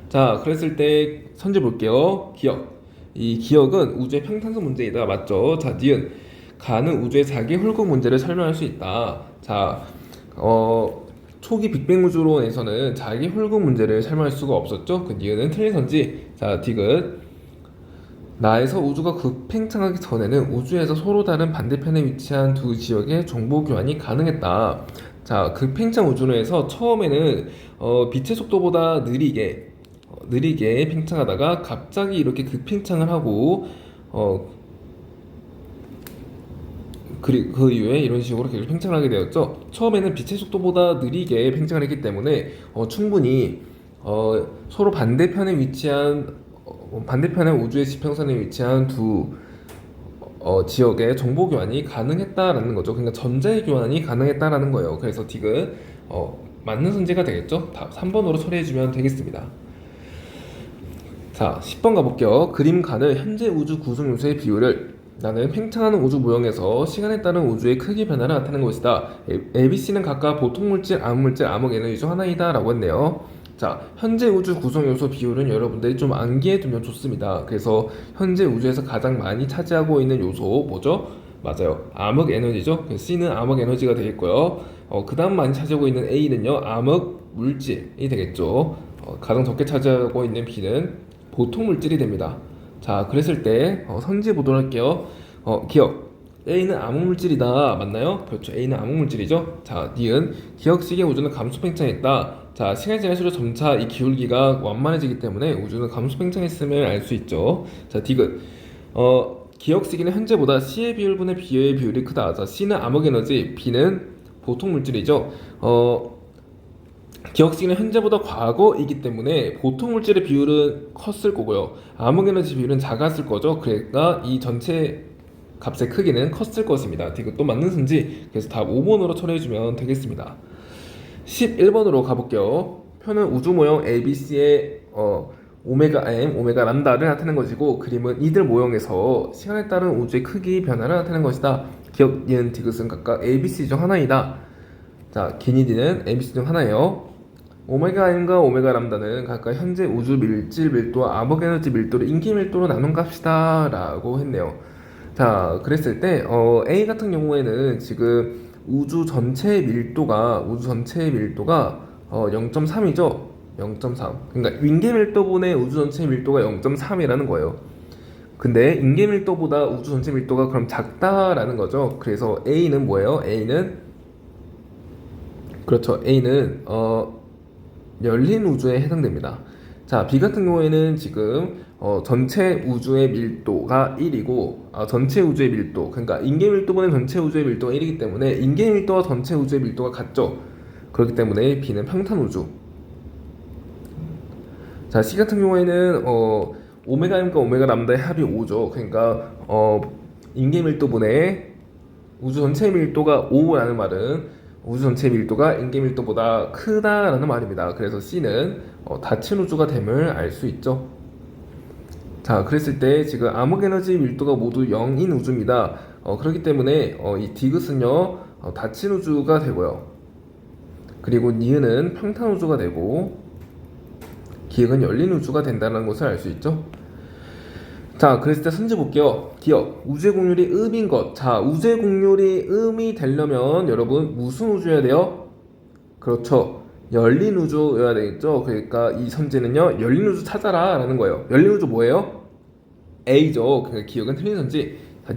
자, 그랬을 때 선지 볼게요. 기억. 이 기억은 우주의 평탄성 문제이다. 맞죠? 자, 니은. 가는 우주의 자기 홀국 문제를 설명할 수 있다. 자, 초기 빅뱅 우주론에서는 자기 홀국 문제를 설명할 수가 없었죠? 그 니은은 틀린 선지. 자, 디귿. 나에서 우주가 급팽창하기 전에는 우주에서 서로 다른 반대편에 위치한 두 지역의 정보 교환이 가능했다. 자, 급팽창 우주론에서 처음에는 빛의 속도보다 느리게 팽창하다가 갑자기 이렇게 급팽창을 하고 그 이후에 이런 식으로 계속 팽창을 하게 되었죠. 처음에는 빛의 속도보다 느리게 팽창을 했기 때문에 충분히 서로 반대편에 위치한 반대편의 우주의 지평선에 위치한 두 지역의 정보 교환이 가능했다라는 거죠. 그러니까 전자의 교환이 가능했다라는 거예요. 그래서 디귿 맞는 선지가 되겠죠. 답 3번으로 처리해주면 되겠습니다. 자, 10번 가볼게요. 그림 가는 현재 우주 구성 요소의 비율을 나는 팽창하는 우주 모형에서 시간에 따른 우주의 크기 변화를 나타내는 것이다. ABC는 각각 보통물질, 암물질, 암흑 에너지 중 하나이다 라고 했네요. 자, 현재 우주 구성 요소 비율은 여러분들이 좀 암기해 두면 좋습니다. 그래서 현재 우주에서 가장 많이 차지하고 있는 요소 뭐죠? 맞아요. 암흑 에너지죠. 그래서 C는 암흑 에너지가 되겠고요. 그 다음 많이 차지하고 있는 A는요, 암흑 물질이 되겠죠. 가장 적게 차지하고 있는 B는 보통 물질이 됩니다. 자, 그랬을 때 선지 보도록 할게요. 기억. A는 암흑물질이다. 맞나요? 그렇죠. A는 암흑물질이죠. 자, 니은 기억식의 우주는 감소 팽창했다. 자, 시간이 지날수록 점차 이 기울기가 완만해지기 때문에 우주는 감소 팽창했음을 알 수 있죠. 자, 디귿. 기억식이는 현재보다 C의 비율분의 B의 비율이 크다. 자, C는 암흑에너지, B는 보통물질이죠. 기억식은 현재보다 과거이기 때문에 보통 물질의 비율은 컸을 거고요. 암흑에너지 비율은 작았을 거죠. 그러니까 이 전체 값의 크기는 컸을 것입니다. 이것도 맞는 순지. 그래서 답 5번으로 처리해주면 되겠습니다. 11번으로 가볼게요. 표는 우주 모형 ABC의 오메가 M, 오메가 람다를 나타낸 것이고, 그림은 이들 모형에서 시간에 따른 우주의 크기 변화를 나타낸 것이다. 기억, 니은, 디귿은 각각 ABC 중 하나이다. 자, 기니디는 ABC 중 하나예요. 오메가 M과 오메가 람다는 각각 현재 우주 밀질 밀도와 암흑 에너지 밀도를 인기 밀도로 나눈 값이다 라고 했네요. 자, 그랬을 때 A 같은 경우에는 지금 우주 전체의 밀도가 0.3이죠. 0.3. 그러니까 인계 밀도분의 우주 전체 밀도가 0.3이라는 거예요. 근데 인계 밀도보다 우주 전체 밀도가 그럼 작다라는 거죠. 그래서 A는 뭐예요? A는 열린 우주에 해당됩니다. 자, B 같은 경우에는 지금 전체 우주의 밀도가 1이고 전체 우주의 밀도, 그러니까 인계 밀도분의 전체 우주의 밀도가 1이기 때문에 인계 밀도와 전체 우주의 밀도가 같죠. 그렇기 때문에 B는 평탄 우주. 자, C 같은 경우에는 오메가 M과 오메가 람다의 합이 5죠. 그러니까 인계 밀도분의 우주 전체 밀도가 5라는 말은 우주 전체 밀도가 인계 밀도보다 크다라는 말입니다. 그래서 C는 닫힌 우주가 됨을 알 수 있죠. 자, 그랬을 때 지금 암흑 에너지 밀도가 모두 0인 우주입니다. 그렇기 때문에 이 디귿은요 닫힌 우주가 되고요. 그리고 니은은 평탄 우주가 되고 기억은 열린 우주가 된다는 것을 알 수 있죠. 자, 그랬을 때 선지 볼게요. 기억, 우주의 공률이 음인 것. 자, 우주의 공률이 음이 되려면 여러분 무슨 우주여야 돼요? 그렇죠. 열린 우주여야 되겠죠. 그러니까 이 선지는요 열린 우주 찾아라 라는 거예요. 열린 우주 뭐예요? A죠. 그러니까 기억은 틀린 선지. 자,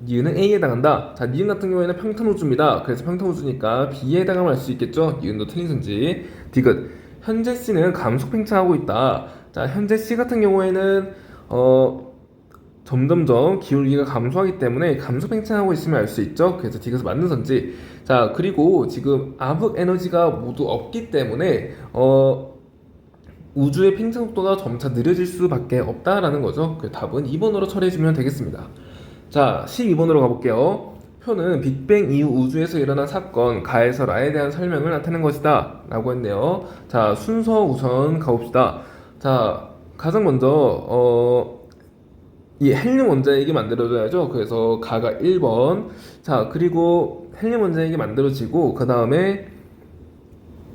니은은 A에 해당한다. 자, 니은 같은 경우에는 평탄 우주입니다. 그래서 평탄 우주니까 B에 해당함을 알 수 있겠죠. 니은도 틀린 선지. 디귿, 현재 C는 감속 팽창하고 있다. 자, 현재 C 같은 경우에는 점점점 기울기가 감소하기 때문에 감소 팽창하고 있음을 알 수 있죠. 그래서 디귿은 맞는 선지. 자, 그리고 지금 암흑 에너지가 모두 없기 때문에 우주의 팽창 속도가 점차 느려질 수밖에 없다라는 거죠. 그 답은 2번으로 처리해주면 되겠습니다. 자, 12번으로 가볼게요. 표는 빅뱅 이후 우주에서 일어난 사건 가에서 라에 대한 설명을 나타낸 것이다 라고 했네요. 자, 순서 우선 가봅시다. 자, 가장 먼저 이 헬륨 원자핵이 만들어져야죠. 그래서 가가 1번. 자, 그리고 헬륨 원자핵이 만들어지고 그 다음에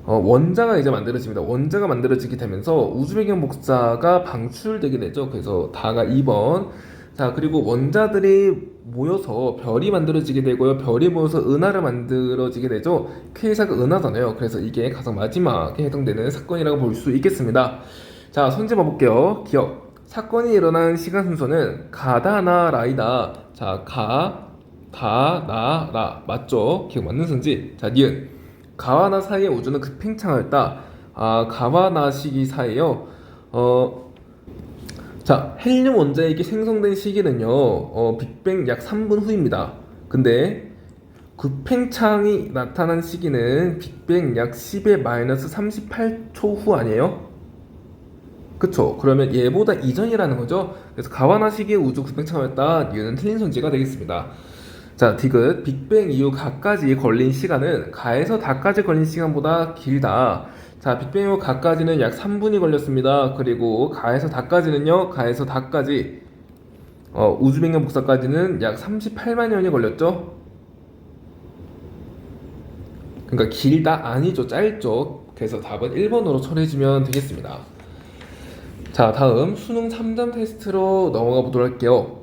원자가 이제 만들어집니다. 원자가 만들어지게 되면서 우주 배경 복사가 방출되게 되죠. 그래서 다가 2번. 자, 그리고 원자들이 모여서 별이 만들어지게 되고요. 별이 모여서 은하를 만들어지게 되죠. K사가 은하잖아요. 그래서 이게 가장 마지막에 해당되는 사건이라고 볼 수 있겠습니다. 자, 선지 봐볼게요. 기억. 사건이 일어난 시간 순서는 가다, 나, 라이다. 자, 가, 다, 나, 라. 맞죠? 기억 맞는 선지. 자, 니은. 가와 나 사이의 우주는 급팽창하였다. 가와 나 시기 사이에요. 자, 헬륨 원자핵이 생성된 시기는요, 빅뱅 약 3분 후입니다. 근데 급팽창이 나타난 시기는 빅뱅 약 10의 마이너스 38초 후 아니에요? 그쵸? 그러면 얘보다 이전이라는 거죠? 그래서 가와나 시기의 우주 급팽창하였다. 이유는 틀린 선지가 되겠습니다. 자, 디귿. 빅뱅 이후 가까지 걸린 시간은 가에서 다까지 걸린 시간보다 길다. 자, 빅뱅 이후 가까지는 약 3분이 걸렸습니다. 그리고 가에서 다까지는요, 가에서 다까지 우주백년 복사까지는 약 38만 년이 걸렸죠. 그러니까 길다 아니죠, 짧죠. 그래서 답은 1번으로 처리해주면 되겠습니다. 자, 다음 수능 3점 테스트로 넘어가 보도록 할게요.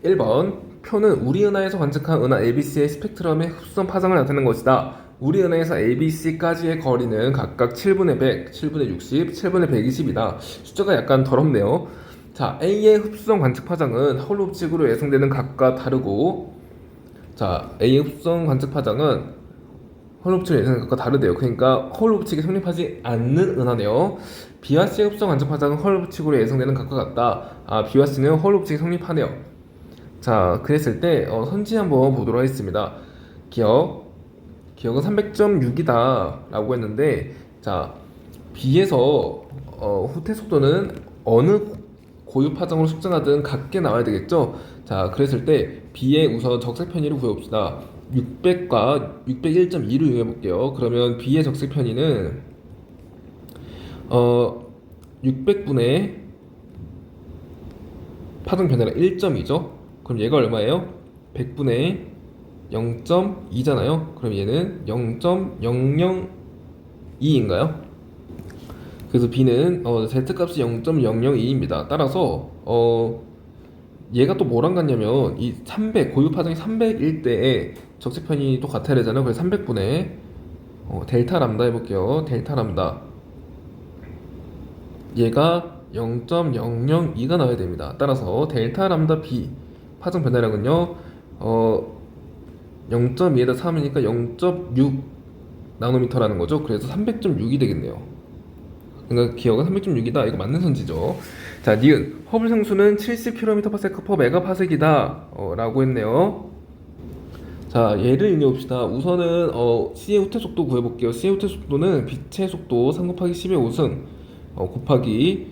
1번 표는 우리 은하에서 관측한 은하 ABC의 스펙트럼의 흡수선 파장을 나타내는 것이다. 우리 은하에서 ABC까지의 거리는 각각 7분의 100, 7분의 60, 7분의 120이다. 숫자가 약간 더럽네요. 자, A의 흡수선 관측 파장은 허울 법칙으로 예상되는 각과 다르고, 자, A의 흡수선 관측 파장은 허울 법칙으로 예상되는 각과 다르대요. 그러니까 허울 법칙이 성립하지 않는 은하네요. B와 C의 흡수선 관측 파장은 허울 법칙으로 예상되는 각과 같다. 아, B와 C는 허울 법칙이 성립하네요. 자, 그랬을 때 선지 한번 보도록 하겠습니다. 기억은 300.6이다 라고 했는데, 자, B에서 후퇴 속도는 어느 고유 파장으로 측정하든 같게 나와야 되겠죠. 자, 그랬을 때 B의 우선 적색 편의를 구해봅시다. 600과 601.2로 이용해볼게요. 그러면 B의 적색 편의는 600분의 파동 변화량 1.2죠. 그럼 얘가 얼마예요? 100분의 0.2잖아요. 그럼 얘는 0.002인가요? 그래서 B는 Z값이 0.002입니다. 따라서 얘가 또 뭐랑 같냐면 이 300, 고유 파장이 300일 때에 적색 편이 또 같아야 되잖아요. 그래서 300분의 델타 람다 해볼게요. 델타 람다, 얘가 0.002가 나와야 됩니다. 따라서 델타 람다 B 파장 변화량은요 0.2에다 3이니까 0.6 나노미터라는 거죠. 그래서 300.6이 되겠네요. 그러니까 기억은 300.6이다. 이거 맞는 선지죠. 자, 니은 허블 상수는 70km/s/메가파섹이다 라고 했네요. 자, 얘를 응용해 봅시다. 우선은 C의 후퇴 속도 구해볼게요. C의 후퇴 속도는 빛의 속도 3 곱하기 10의 5승 곱하기,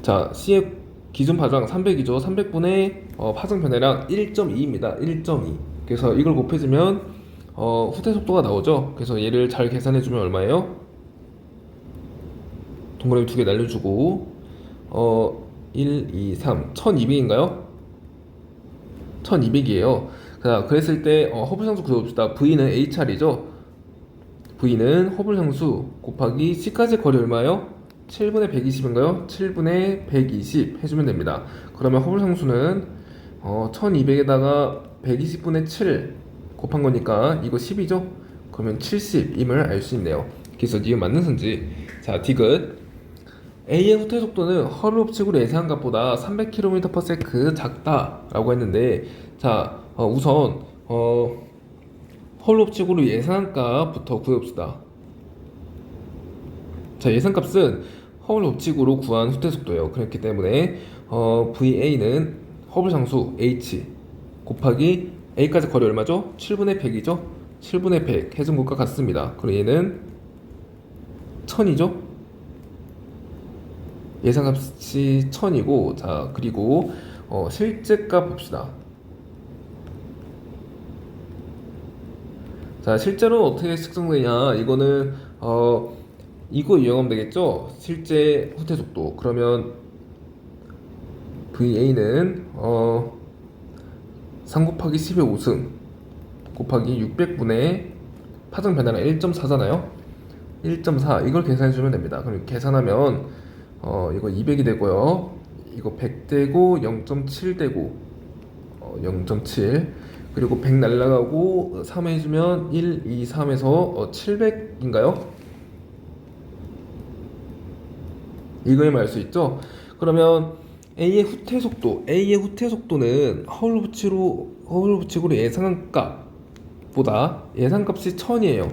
자, C의 기준 파장 300이죠. 300분의 파장 변화량 1.2입니다. 1.2. 그래서 이걸 곱해주면 후퇴 속도가 나오죠. 그래서 얘를 잘 계산해주면 얼마예요? 동그라미 2개 날려주고 1, 2, 3 1200인가요? 1200이에요. 자, 그랬을 때 허블 상수 구해봅시다. V는 HR이죠. V는 허블 상수 곱하기 C까지 거리 얼마예요? 7분의 120인가요? 7분의 120 해주면 됩니다. 그러면 허블 상수는 1200에다가 120분의 7 곱한 거니까 이거 10이죠? 그러면 70임을 알 수 있네요. 그래서 니은 맞는 선지. 자, 디귿 A의 후퇴 속도는 허울 법칙으로 예상한 것보다 300km/s 작다 라고 했는데, 자, 우선 허울 법칙으로 예상한 값부터 구해봅시다. 자, 예상값은 허울 법칙으로 구한 후퇴 속도예요. 그렇기 때문에 VA는 허블 상수 H 곱하기 A까지 거리 얼마죠? 7분의 100이죠? 7분의 100 해준것과 같습니다. 그럼 얘는 1000이죠? 예상값이 1000이고, 자, 그리고 실제값 봅시다. 자, 실제로 어떻게 측정되냐, 이거는 이거 이용하면 되겠죠? 실제 후퇴 속도. 그러면 VA는 3 곱하기 10의 5승 곱하기 600분의 파장 변화량 1.4잖아요. 1.4 이걸 계산해주면 됩니다. 그럼 계산하면 이거 200이 되고요. 이거 100 되고 0.7 되고 0.7, 그리고 100 날라가고 3 해주면 1, 2, 3에서 700인가요? 이거에 말 수 있죠? 그러면 A의 후퇴 속도는 허울 법칙으로 예상한 값보다 예상값이 1000이에요.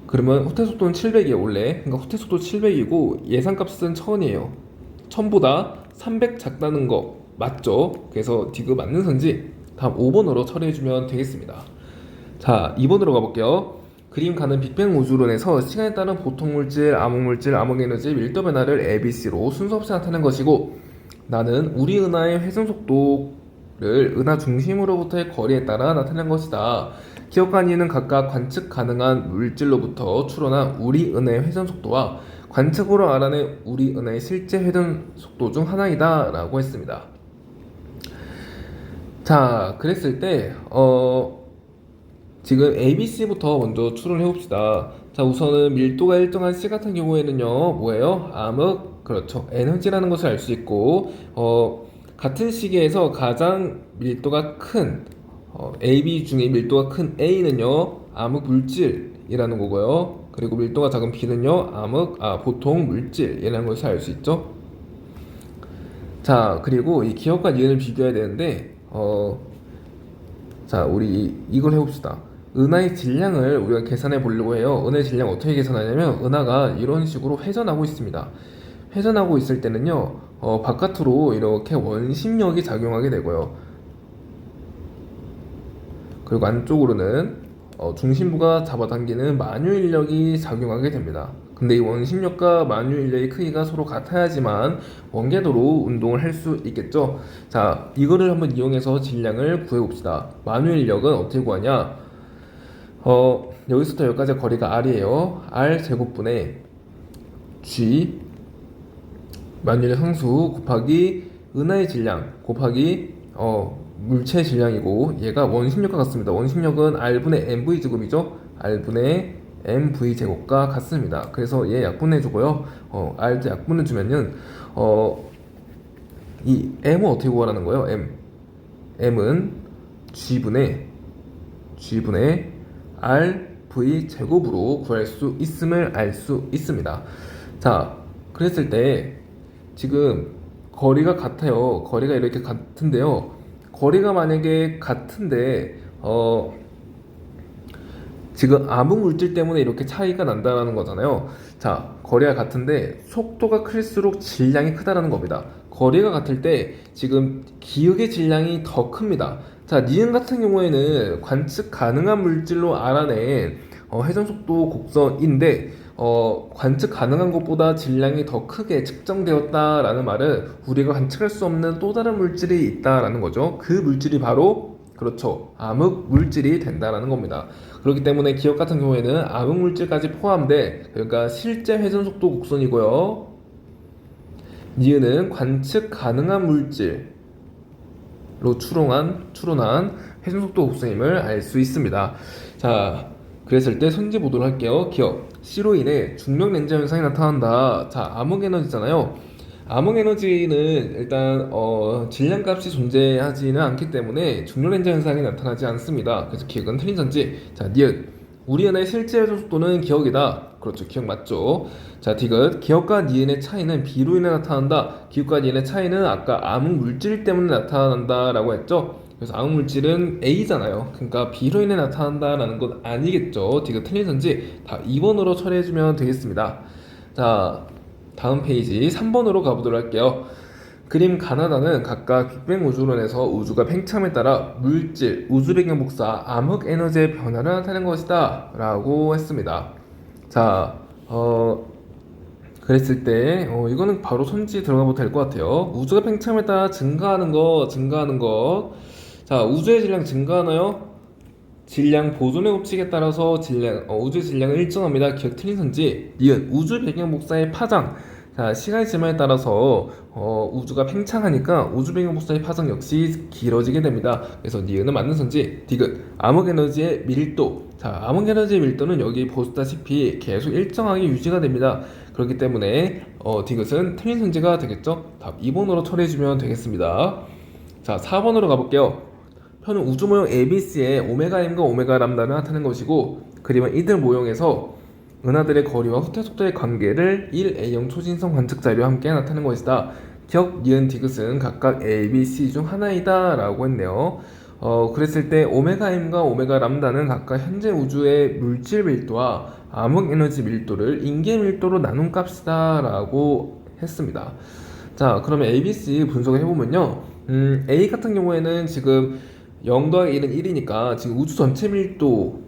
그러면 후퇴 속도는 700이에요, 원래. 그러니까 후퇴 속도 700이고 예상값은 1000이에요. 1000보다 300 작다는 거 맞죠? 그래서 디귿 맞는 선지. 다음 5번으로 처리해주면 되겠습니다. 자, 2번으로 가볼게요. 그림 가는 빅뱅 우주론에서 시간에 따른 보통물질, 암흑물질, 암흑에너지의 밀도 변화를 ABC로 순서 없이 나타낸 것이고, 나는 우리 은하의 회전 속도를 은하 중심으로부터의 거리에 따라 나타낸 것이다. 기억과 니은 각각 관측 가능한 물질로부터 추론한 우리 은하의 회전 속도와 관측으로 알아낸 우리 은하의 실제 회전 속도 중 하나이다 라고 했습니다. 자, 그랬을 때 지금 ABC부터 먼저 추론을 해봅시다. 자, 우선은 밀도가 일정한 C 같은 경우에는요, 뭐예요? 암흑, 그렇죠. 에너지라는 것을 알 수 있고, 같은 시기에서 가장 밀도가 큰, AB 중에 밀도가 큰 A는요, 암흑 물질이라는 거고요. 그리고 밀도가 작은 B는요, 보통 물질이라는 것을 알 수 있죠. 자, 그리고 이 기억과 니은을 비교해야 되는데, 자, 우리 이걸 해봅시다. 은하의 질량을 우리가 계산해 보려고 해요. 은하의 질량 어떻게 계산하냐면 은하가 이런 식으로 회전하고 있습니다. 회전하고 있을 때는요, 바깥으로 이렇게 원심력이 작용하게 되고요. 그리고 안쪽으로는 중심부가 잡아당기는 만유인력이 작용하게 됩니다. 근데 이 원심력과 만유인력의 크기가 서로 같아야지만 원궤도로 운동을 할 수 있겠죠. 자, 이거를 한번 이용해서 질량을 구해봅시다. 만유인력은 어떻게 구하냐? 여기서부터 여기까지 거리가 R이에요. R 제곱분의 G 만유인력 상수 곱하기 은하의 질량 곱하기 물체의 질량이고, 얘가 원심력과 같습니다. 원심력은 R분의 mv 제곱이죠. R분의 mv 제곱과 같습니다. 그래서 얘 약분해주고요. R도 약분해주면은 이 m은 어떻게 구하라는 거예요? m은 G분의 RV 제곱으로 구할 수 있음을 알 수 있습니다. 자, 그랬을 때 지금 거리가 같아요. 거리가 이렇게 같은데요. 거리가 만약에 같은데 지금 암흑 물질 때문에 이렇게 차이가 난다라는 거잖아요. 자, 거리가 같은데 속도가 클수록 질량이 크다라는 겁니다. 거리가 같을 때 지금 기역의 질량이 더 큽니다. 자, 니은 같은 경우에는 관측 가능한 물질로 알아낸 회전 속도 곡선인데 관측 가능한 것보다 질량이 더 크게 측정되었다라는 말은 우리가 관측할 수 없는 또 다른 물질이 있다라는 거죠. 그 물질이 바로 그렇죠, 암흑 물질이 된다라는 겁니다. 그렇기 때문에 기억 같은 경우에는 암흑 물질까지 포함돼, 그러니까 실제 회전 속도 곡선이고요. 니은은 관측 가능한 물질로 추론한 회전 속도 곡선임을 알 수 있습니다. 자, 그랬을 때 선지 보도록 할게요. 기억, C로 인해 중력 렌즈 현상이 나타난다. 자, 암흑 에너지잖아요. 암흑 에너지는 일단 질량값이 존재하지는 않기 때문에 중력 렌즈 현상이 나타나지 않습니다. 그래서 기억은 틀린 선지. 자, 니은, 우리 은하의 실제 회전 속도는 기억이다. 그렇죠, 기억 맞죠. 자, 디귿, 기억과 니은의 차이는 B로 인해 나타난다. 기억과 니은의 차이는 아까 암흑 물질 때문에 나타난다 라고 했죠. 그래서 암흑 물질은 A잖아요. 그러니까 B로 인해 나타난다라는 건 아니겠죠. 디귿 틀린 선지. 다 2번으로 처리해주면 되겠습니다. 자, 다음 페이지 3번으로 가보도록 할게요. 그림 가나다는 각각 빅뱅 우주론에서 우주가 팽창함에 따라 물질, 우주 배경 복사, 암흑 에너지의 변화를 나타낸 것이다 라고 했습니다. 자, 그랬을 때 이거는 바로 선지 들어가도 될 것 같아요. 우주가 팽창함에 따라 증가하는 것. 자, 우주의 질량 증가하나요? 질량 보존의 법칙에 따라서 우주의 질량은 일정합니다. 기억 틀린 선지. 니은, 우주 배경 복사의 파장. 자, 시간이 지남에 따라서 우주가 팽창하니까 우주 배경 복사의 파장 역시 길어지게 됩니다. 그래서 니은은 맞는 선지. 디귿, 암흑 에너지의 밀도. 자, 암흑 에너지의 밀도는 여기 보시다시피 계속 일정하게 유지가 됩니다. 그렇기 때문에 디귿은 틀린 선지가 되겠죠. 답 2번으로 처리해주면 되겠습니다. 자, 4번으로 가볼게요. 편은 우주 모형 ABC에 오메가 M과 오메가 람다를 나타낸 것이고, 그림은 이들 모형에서 은하들의 거리와 후퇴 속도의 관계를 1A형 초진성 관측 자료와 함께 나타낸 것이다. 기억, 니은, 디귿은 각각 A, B, C 중 하나이다 라고 했네요. 그랬을 때 오메가 M과 오메가 람다는 각각 현재 우주의 물질 밀도와 암흑 에너지 밀도를 인계 밀도로 나눈 값이다 라고 했습니다. 자, 그러면 A, B, C 분석을 해보면요. A 같은 경우에는 지금 0 더하기 1은 1이니까 지금 우주 전체 밀도,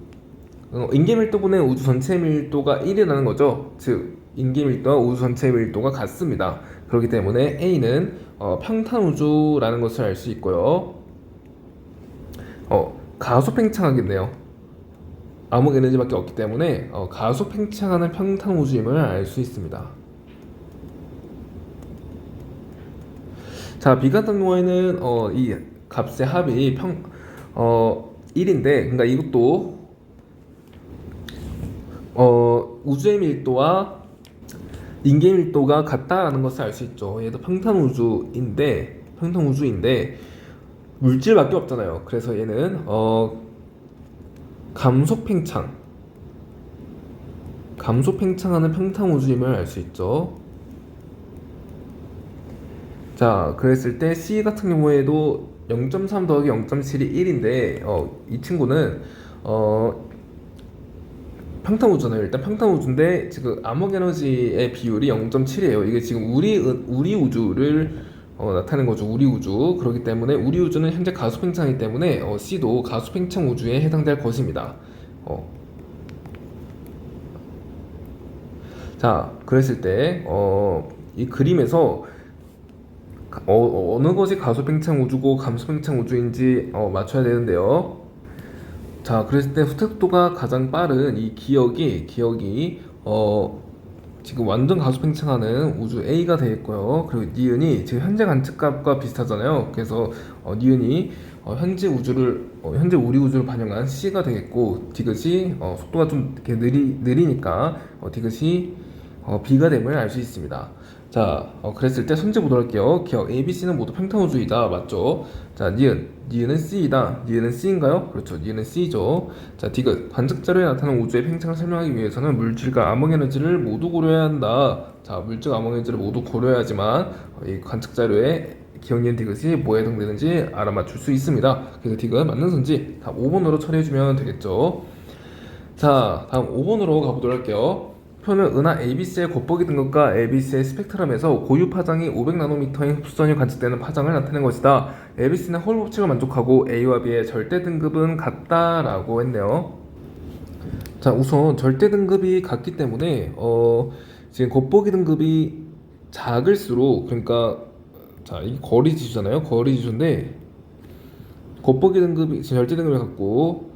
인계 밀도분의 우주 전체 밀도가 1이라는 거죠. 즉 인계 밀도와 우주 전체 밀도가 같습니다. 그렇기 때문에 A는 평탄 우주라는 것을 알 수 있고요. 가속 팽창하겠네요. 암흑 에너지밖에 없기 때문에 가속 팽창하는 평탄 우주임을 알 수 있습니다. 자, B 같은 경우에는 이 값의 합이 1인데, 그러니까 이것도 우주의 밀도와 인계의 밀도가 같다라는 것을 알 수 있죠. 얘도 평탄 우주인데 물질밖에 없잖아요. 그래서 얘는 감속 팽창하는 평탄 우주임을 알 수 있죠. 자, 그랬을 때 C 같은 경우에도 0.3 더하기 0.7이 1인데 이 친구는 평탄 우주잖아요. 일단 평탄 우주인데 지금 암흑 에너지의 비율이 0.7이에요. 이게 지금 우리 우주를 나타내는 거죠. 우리 우주. 그렇기 때문에 우리 우주는 현재 가속 팽창이기 때문에 C도 가속 팽창 우주에 해당될 것입니다. 자, 그랬을 때 이 그림에서 어느 것이 가속 팽창 우주고 감속 팽창 우주인지 맞춰야 되는데요. 자, 그랬을 때 후퇴 속도가 가장 빠른 이 기억이 지금 완전 가속 팽창하는 우주 A가 되겠고요. 그리고 니은이 지금 현재 관측값과 비슷하잖아요. 그래서 니은이 현재 우리 우주를 반영한 C가 되겠고, 디귿이 속도가 좀 이렇게 느리니까 디귿이 B가 됨을 알 수 있습니다. 자, 그랬을 때 선제 보도록 할게요. 기억 A, B, C는 모두 평탄 우주이다. 맞죠? 자, 니은은 C이다. 니은은 C인가요? 그렇죠. 니은은 C죠. 자, 디귿 관측 자료에 나타난 우주의 팽창을 설명하기 위해서는 물질과 암흑 에너지를 모두 고려해야 한다. 자, 물질과 암흑 에너지를 모두 고려해야지만 이 관측 자료에 기억, 니은, 디귿이 뭐에 해당되는지 알아맞힐 수 있습니다. 그래서 디귿 맞는 선지 다음 5번으로 처리해주면 되겠죠. 자, 다음 5번으로 가보도록 할게요. 표는 은하 ABC의 곱보기 등급과 ABC의 스펙트럼에서 고유 파장이 500나노미터인 흡수선이 관측되는 파장을 나타낸 것이다. ABC는 홀 법칙을 만족하고 A와 B의 절대 등급은 같다라고 했네요. 자, 우선 절대 등급이 같기 때문에 지금 곱보기 등급이 작을수록, 그러니까 자, 이게 거리 지수잖아요. 거리 지수인데 곱보기 등급이 지금 절대 등급이 같고,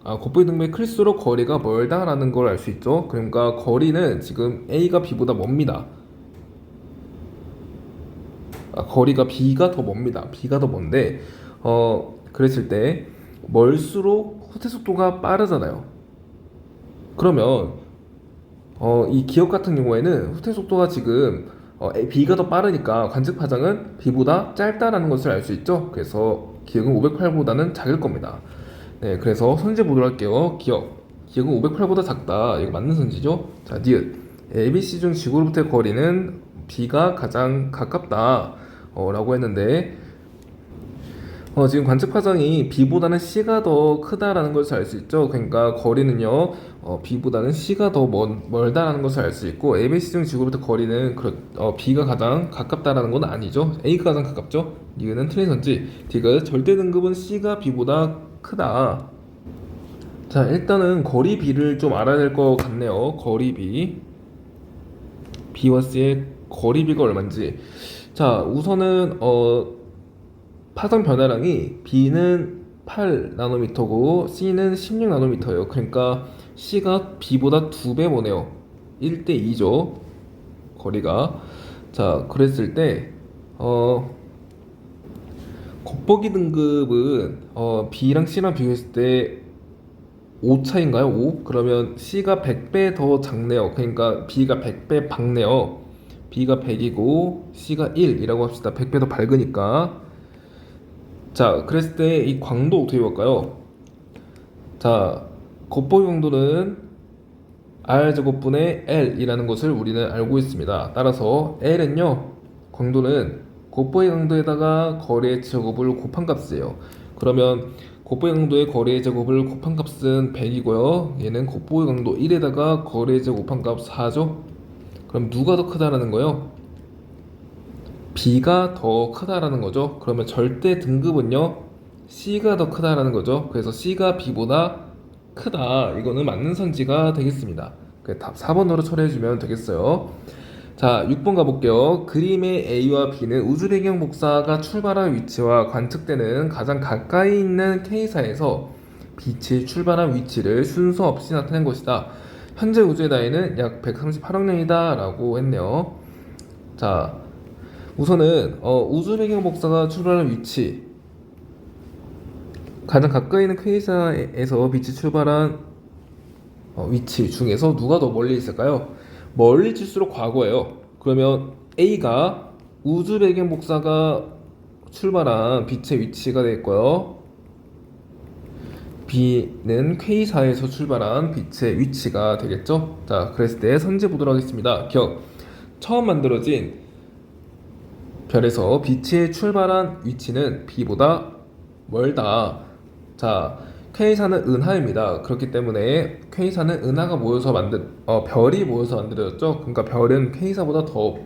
곱보기 등급이 클수록 거리가 멀다라는 걸 알 수 있죠. 그러니까 거리는 지금 A가 B보다 멉니다. 거리가 B가 더 멉니다. B가 더 먼데 그랬을 때 멀수록 후퇴 속도가 빠르잖아요. 그러면 이 기억 같은 경우에는 후퇴 속도가 지금 B가 더 빠르니까 관측 파장은 B보다 짧다라는 것을 알 수 있죠. 그래서 기억은 508보다는 작을 겁니다. 네, 그래서 선지 보도록 할게요. 기억은 508보다 작다. 이거 맞는 선지죠? 자, 니은 ABC 중 지구로부터의 거리는 B가 가장 가깝다 라고 했는데 지금 관측 파장이 B보다는 C가 더 크다라는 것을 알 수 있죠. 그러니까 거리는요 B보다는 C가 더 멀다라는 것을 알 수 있고, ABC 중 지구로부터 거리는 B가 가장 가깝다라는 건 아니죠. A가 가장 가깝죠. 이거는 틀린 선지. 디귿 절대 등급은 C가 B보다 크다. 자, 일단은 거리 B를 좀 알아야 될 것 같네요. 거리 B, B와 C의 거리 B가 얼마인지. 자, 우선은 파장 변화량이 B는 8나노미터고 C는 16나노미터예요. 그러니까 C가 B보다 2배 머네요. 1대2죠. 거리가. 자, 그랬을 때 곱보기 등급은 B랑 C랑 비교했을 때 5 차인가요? 5? 그러면 C가 100배 더 작네요. 그러니까 B가 100배 밝네요. B가 100이고 C가 1이라고 합시다. 100배 더 밝으니까. 자, 그랬을 때 이 광도 어떻게 볼까요? 자, 곱보기 광도는 R제곱분의 L이라는 것을 우리는 알고 있습니다. 따라서 L은요, 광도는 곱보기 강도에다가 거리의 제곱을 곱한 값이에요. 그러면 곱보기 강도의 거리의 제곱을 곱한 값은 100이고요. 얘는 곱보기 강도 1에다가 거리의 제곱 곱한 값 4죠. 그럼 누가 더 크다라는 거예요? B가 더 크다라는 거죠. 그러면 절대 등급은요, C가 더 크다라는 거죠. 그래서 C가 B보다 크다. 이거는 맞는 선지가 되겠습니다. 답 4번으로 처리해주면 되겠어요. 자, 6번 가볼게요. 그림의 A와 B는 우주 배경 복사가 출발한 위치와 관측되는 가장 가까이 있는 K사에서 빛이 출발한 위치를 순서 없이 나타낸 것이다. 현재 우주의 나이는 약 138억 년이다 라고 했네요. 자, 우선은 우주 배경 복사가 출발한 위치, 가장 가까이 있는 퀘이사에서 빛이 출발한 위치 중에서 누가 더 멀리 있을까요? 멀리 칠수록 과거예요. 그러면 A가 우주 배경 복사가 출발한 빛의 위치가 되겠고요. B는 퀘이사에서 출발한 빛의 위치가 되겠죠. 자, 그랬을 때 선제 보도록 하겠습니다. 기억. 처음 만들어진 별에서 빛이 출발한 위치는 B보다 멀다. 자, 퀘이사는 은하입니다. 그렇기 때문에 퀘이사는 은하가 모여서 별이 모여서 만들어졌죠. 그러니까 별은 퀘이사보다 더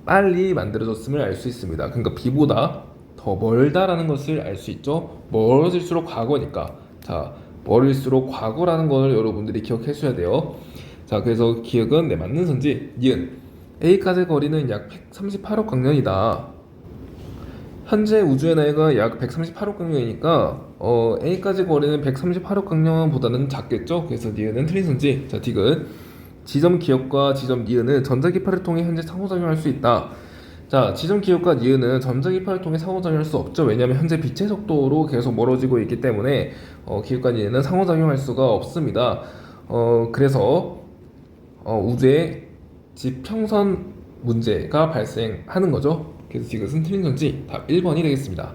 빨리 만들어졌음을 알 수 있습니다. 그러니까 B보다 더 멀다라는 것을 알 수 있죠. 멀어질수록 과거니까. 자, 멀을수록 과거라는 걸 여러분들이 기억해 주셔야 돼요. 자, 그래서 기억은 맞는 선지. 니은 A까지 거리는 약 138억 광년이다. 현재 우주의 나이가 약 138억 광년이니까 A까지 거리는 138억 광년보다는 작겠죠. 그래서 니은은 틀린 선지. 자, 디귿 지점 기억과 지점 니은은 전자기파를 통해 현재 상호작용할 수 있다. 자, 지점 기억과 니은은 전자기파를 통해 상호작용할 수 없죠. 왜냐하면 현재 빛의 속도로 계속 멀어지고 있기 때문에 기억과 니은은 상호작용할 수가 없습니다. 그래서 우주의 지평선 문제가 발생하는 거죠. 그래서 디귿은 틀린 건지 답 1번이 되겠습니다.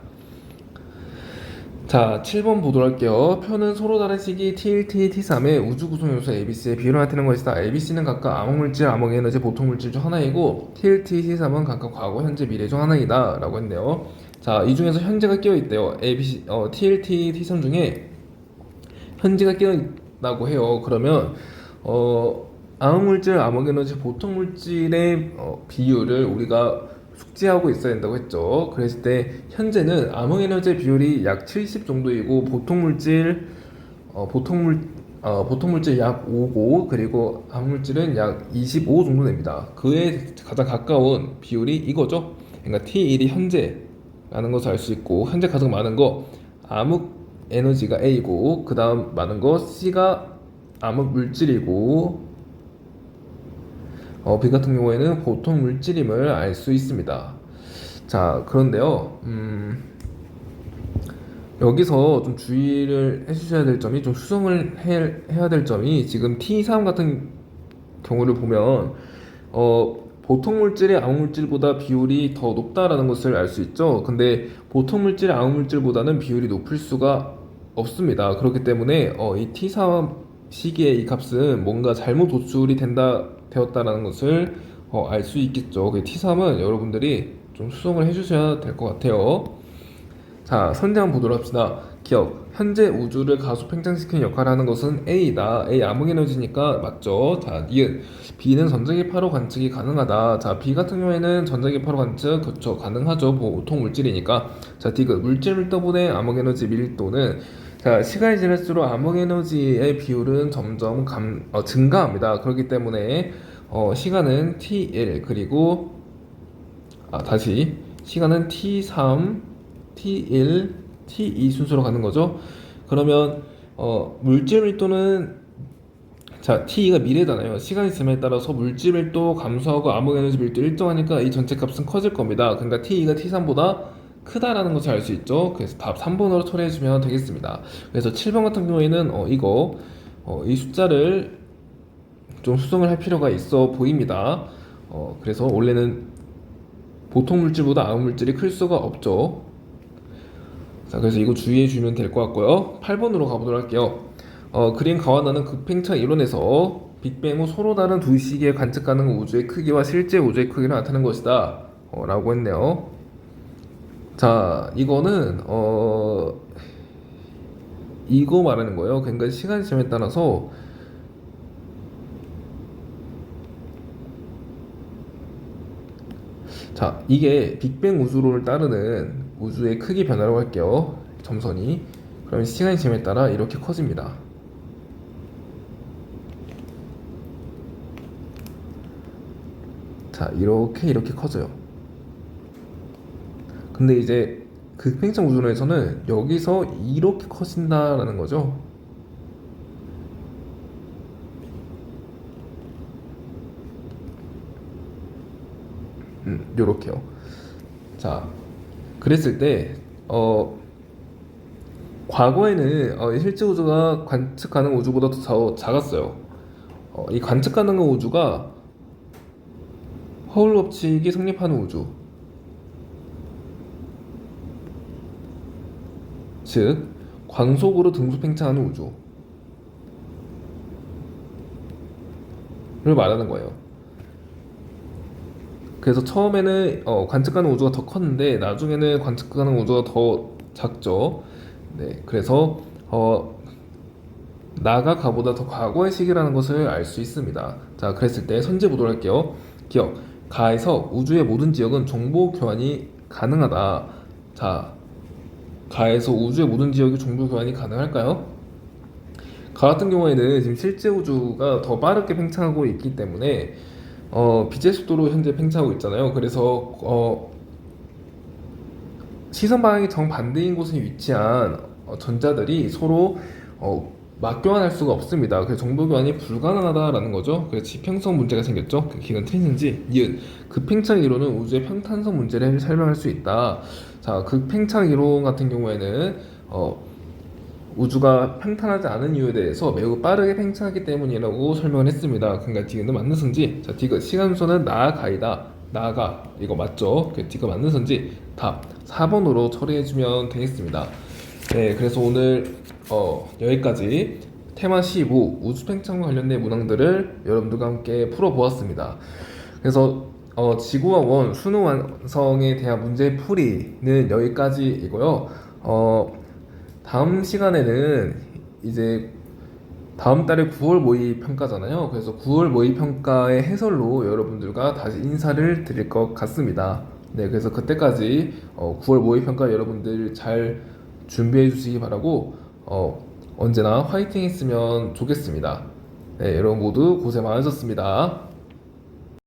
자, 7번 보도록 할게요. 표는 서로 다른 시기 T1, T3의 우주 구성 요소 ABC의 비율을 나타내는 것이다. ABC는 각각 암흑물질, 암흑에너지, 보통물질 중 하나이고 T1, T3은 각각 과거, 현재, 미래 중 하나이다 라고 했네요. 자, 이 중에서 현재가 끼어있대요. ABC, T1, T3 중에 현재가 끼어있다고 해요. 그러면 암흑물질, 암흑에너지, 보통물질의 비율을 우리가 숙지하고 있어야 된다고 했죠. 그랬을 때 현재는 암흑에너지의 비율이 약 70 정도이고 보통물질 약 5고 그리고 암흑물질은 약 25 정도 됩니다. 그에 가장 가까운 비율이 이거죠. 그러니까 T1이 현재라는 것을 알 수 있고 현재 가장 많은 거 암흑에너지가 A고 그 다음 많은 거 C가 암흑물질이고 B 같은 경우에는 보통 물질임을 알 수 있습니다. 자, 그런데요, 여기서 좀 주의를 해주셔야 될 점이, 좀 수정을 해야 될 점이, 지금 T3 같은 경우를 보면, 보통 물질이 암흑 물질보다 비율이 더 높다라는 것을 알 수 있죠. 근데 보통 물질이 암흑 물질보다는 비율이 높을 수가 없습니다. 그렇기 때문에 이 T3 시기의 이 값은 뭔가 잘못 도출이 되었다라는 것을 알 수 있겠죠. 그 T3은 여러분들이 좀 수정을 해주셔야 될 것 같아요. 자, 선제 한번 보도록 합시다. 기억. 현재 우주를 가속 팽창시키는 역할을 하는 것은 A다. A 암흑에너지니까 맞죠. 자, 니은. B는 전자기파로 관측이 가능하다. 자, B 같은 경우에는 전자기파로 관측, 그쵸, 가능하죠. 보통 물질이니까. 자, 디귿. 물질 밀도분의 암흑에너지 밀도는 자, 시간이 지날수록 암흑에너지의 비율은 점점 증가합니다. 그렇기 때문에 시간은 T1 그리고 다시 시간은 T3, T1, T2 순서로 가는 거죠. 그러면 물질 밀도는 자, T가 미래잖아요. 시간이 지남에 따라서 물질 밀도 감소하고 암흑에너지 밀도 일정하니까 이 전체 값은 커질 겁니다. 그러니까 T가 T3보다 크다라는 것을 알 수 있죠. 그래서 답 3번으로 처리해주면 되겠습니다. 그래서 7번 같은 경우에는 이 숫자를 좀 수정을 할 필요가 있어 보입니다. 그래서 원래는 보통 물질보다 암흑 물질이 클 수가 없죠. 자, 그래서 이거 주의해 주면 될 것 같고요. 8번으로 가보도록 할게요. 그린 가와나는 급팽창 이론에서 빅뱅 후 서로 다른 두 시기에 관측 가능한 우주의 크기와 실제 우주의 크기를 나타낸 것이다. 라고 했네요. 자, 이거는 이거 말하는 거예요. 그러니까 시간 지점에 따라서 자, 이게 빅뱅 우주론을 따르는 우주의 크기 변화라고 할게요. 점선이. 그러면 시간 지점에 따라 이렇게 커집니다. 자, 이렇게 커져요. 근데 이제 극팽창 우주론에서는 여기서 이렇게 커진다라는 거죠. 요렇게요. 자, 그랬을 때 과거에는 실제 우주가 관측 가능 우주보다 더 작았어요. 이 관측 가능한 우주가 허울 법칙이 성립하는 우주, 즉 광속으로 등수 팽창하는 우주를 말하는 거예요. 그래서 처음에는 관측 가능 우주가 더 컸는데 나중에는 관측 가능 우주가 더 작죠. 네, 그래서 나가 가보다 더 과거의 시기라는 것을 알 수 있습니다. 자, 그랬을 때 선제 보도를 할게요. 기억, 가에서 우주의 모든 지역은 정보 교환이 가능하다. 자, 가에서 우주의 모든 지역이 정보 교환이 가능할까요? 가 같은 경우에는 지금 실제 우주가 더 빠르게 팽창하고 있기 때문에 빛의 속도로 현재 팽창하고 있잖아요. 그래서 시선 방향이 정반대인 곳에 위치한 전자들이 서로 맞교환할 수가 없습니다. 그래서 정보 교환이 불가능하다라는 거죠. 그래서 지평성 문제가 생겼죠. 그 기간 트랜스인지 니은 극팽창 이론은 우주의 평탄성 문제를 설명할 수 있다. 자, 극팽창 이론 같은 경우에는 우주가 평탄하지 않은 이유에 대해서 매우 빠르게 팽창하기 때문이라고 설명을 했습니다. 그러니까 디귿은 맞는 선지. 자, 디귿 시간순서는 나아가이다. 나아가 이거 맞죠? 그 디귿 맞는 선지. 답 4번으로 처리해주면 되겠습니다. 네, 그래서 오늘 여기까지 테마 15 우주 팽창과 관련된 문항들을 여러분들과 함께 풀어보았습니다. 그래서 지구와 원 순호 완성에 대한 문제 풀이는 여기까지이고요. 다음 시간에는 이제 다음 달에 9월 모의 평가잖아요. 그래서 9월 모의 평가의 해설로 여러분들과 다시 인사를 드릴 것 같습니다. 네, 그래서 그때까지 9월 모의 평가 여러분들 잘 준비해 주시기 바라고 언제나 화이팅 했으면 좋겠습니다. 네, 여러분 모두 고생 많으셨습니다.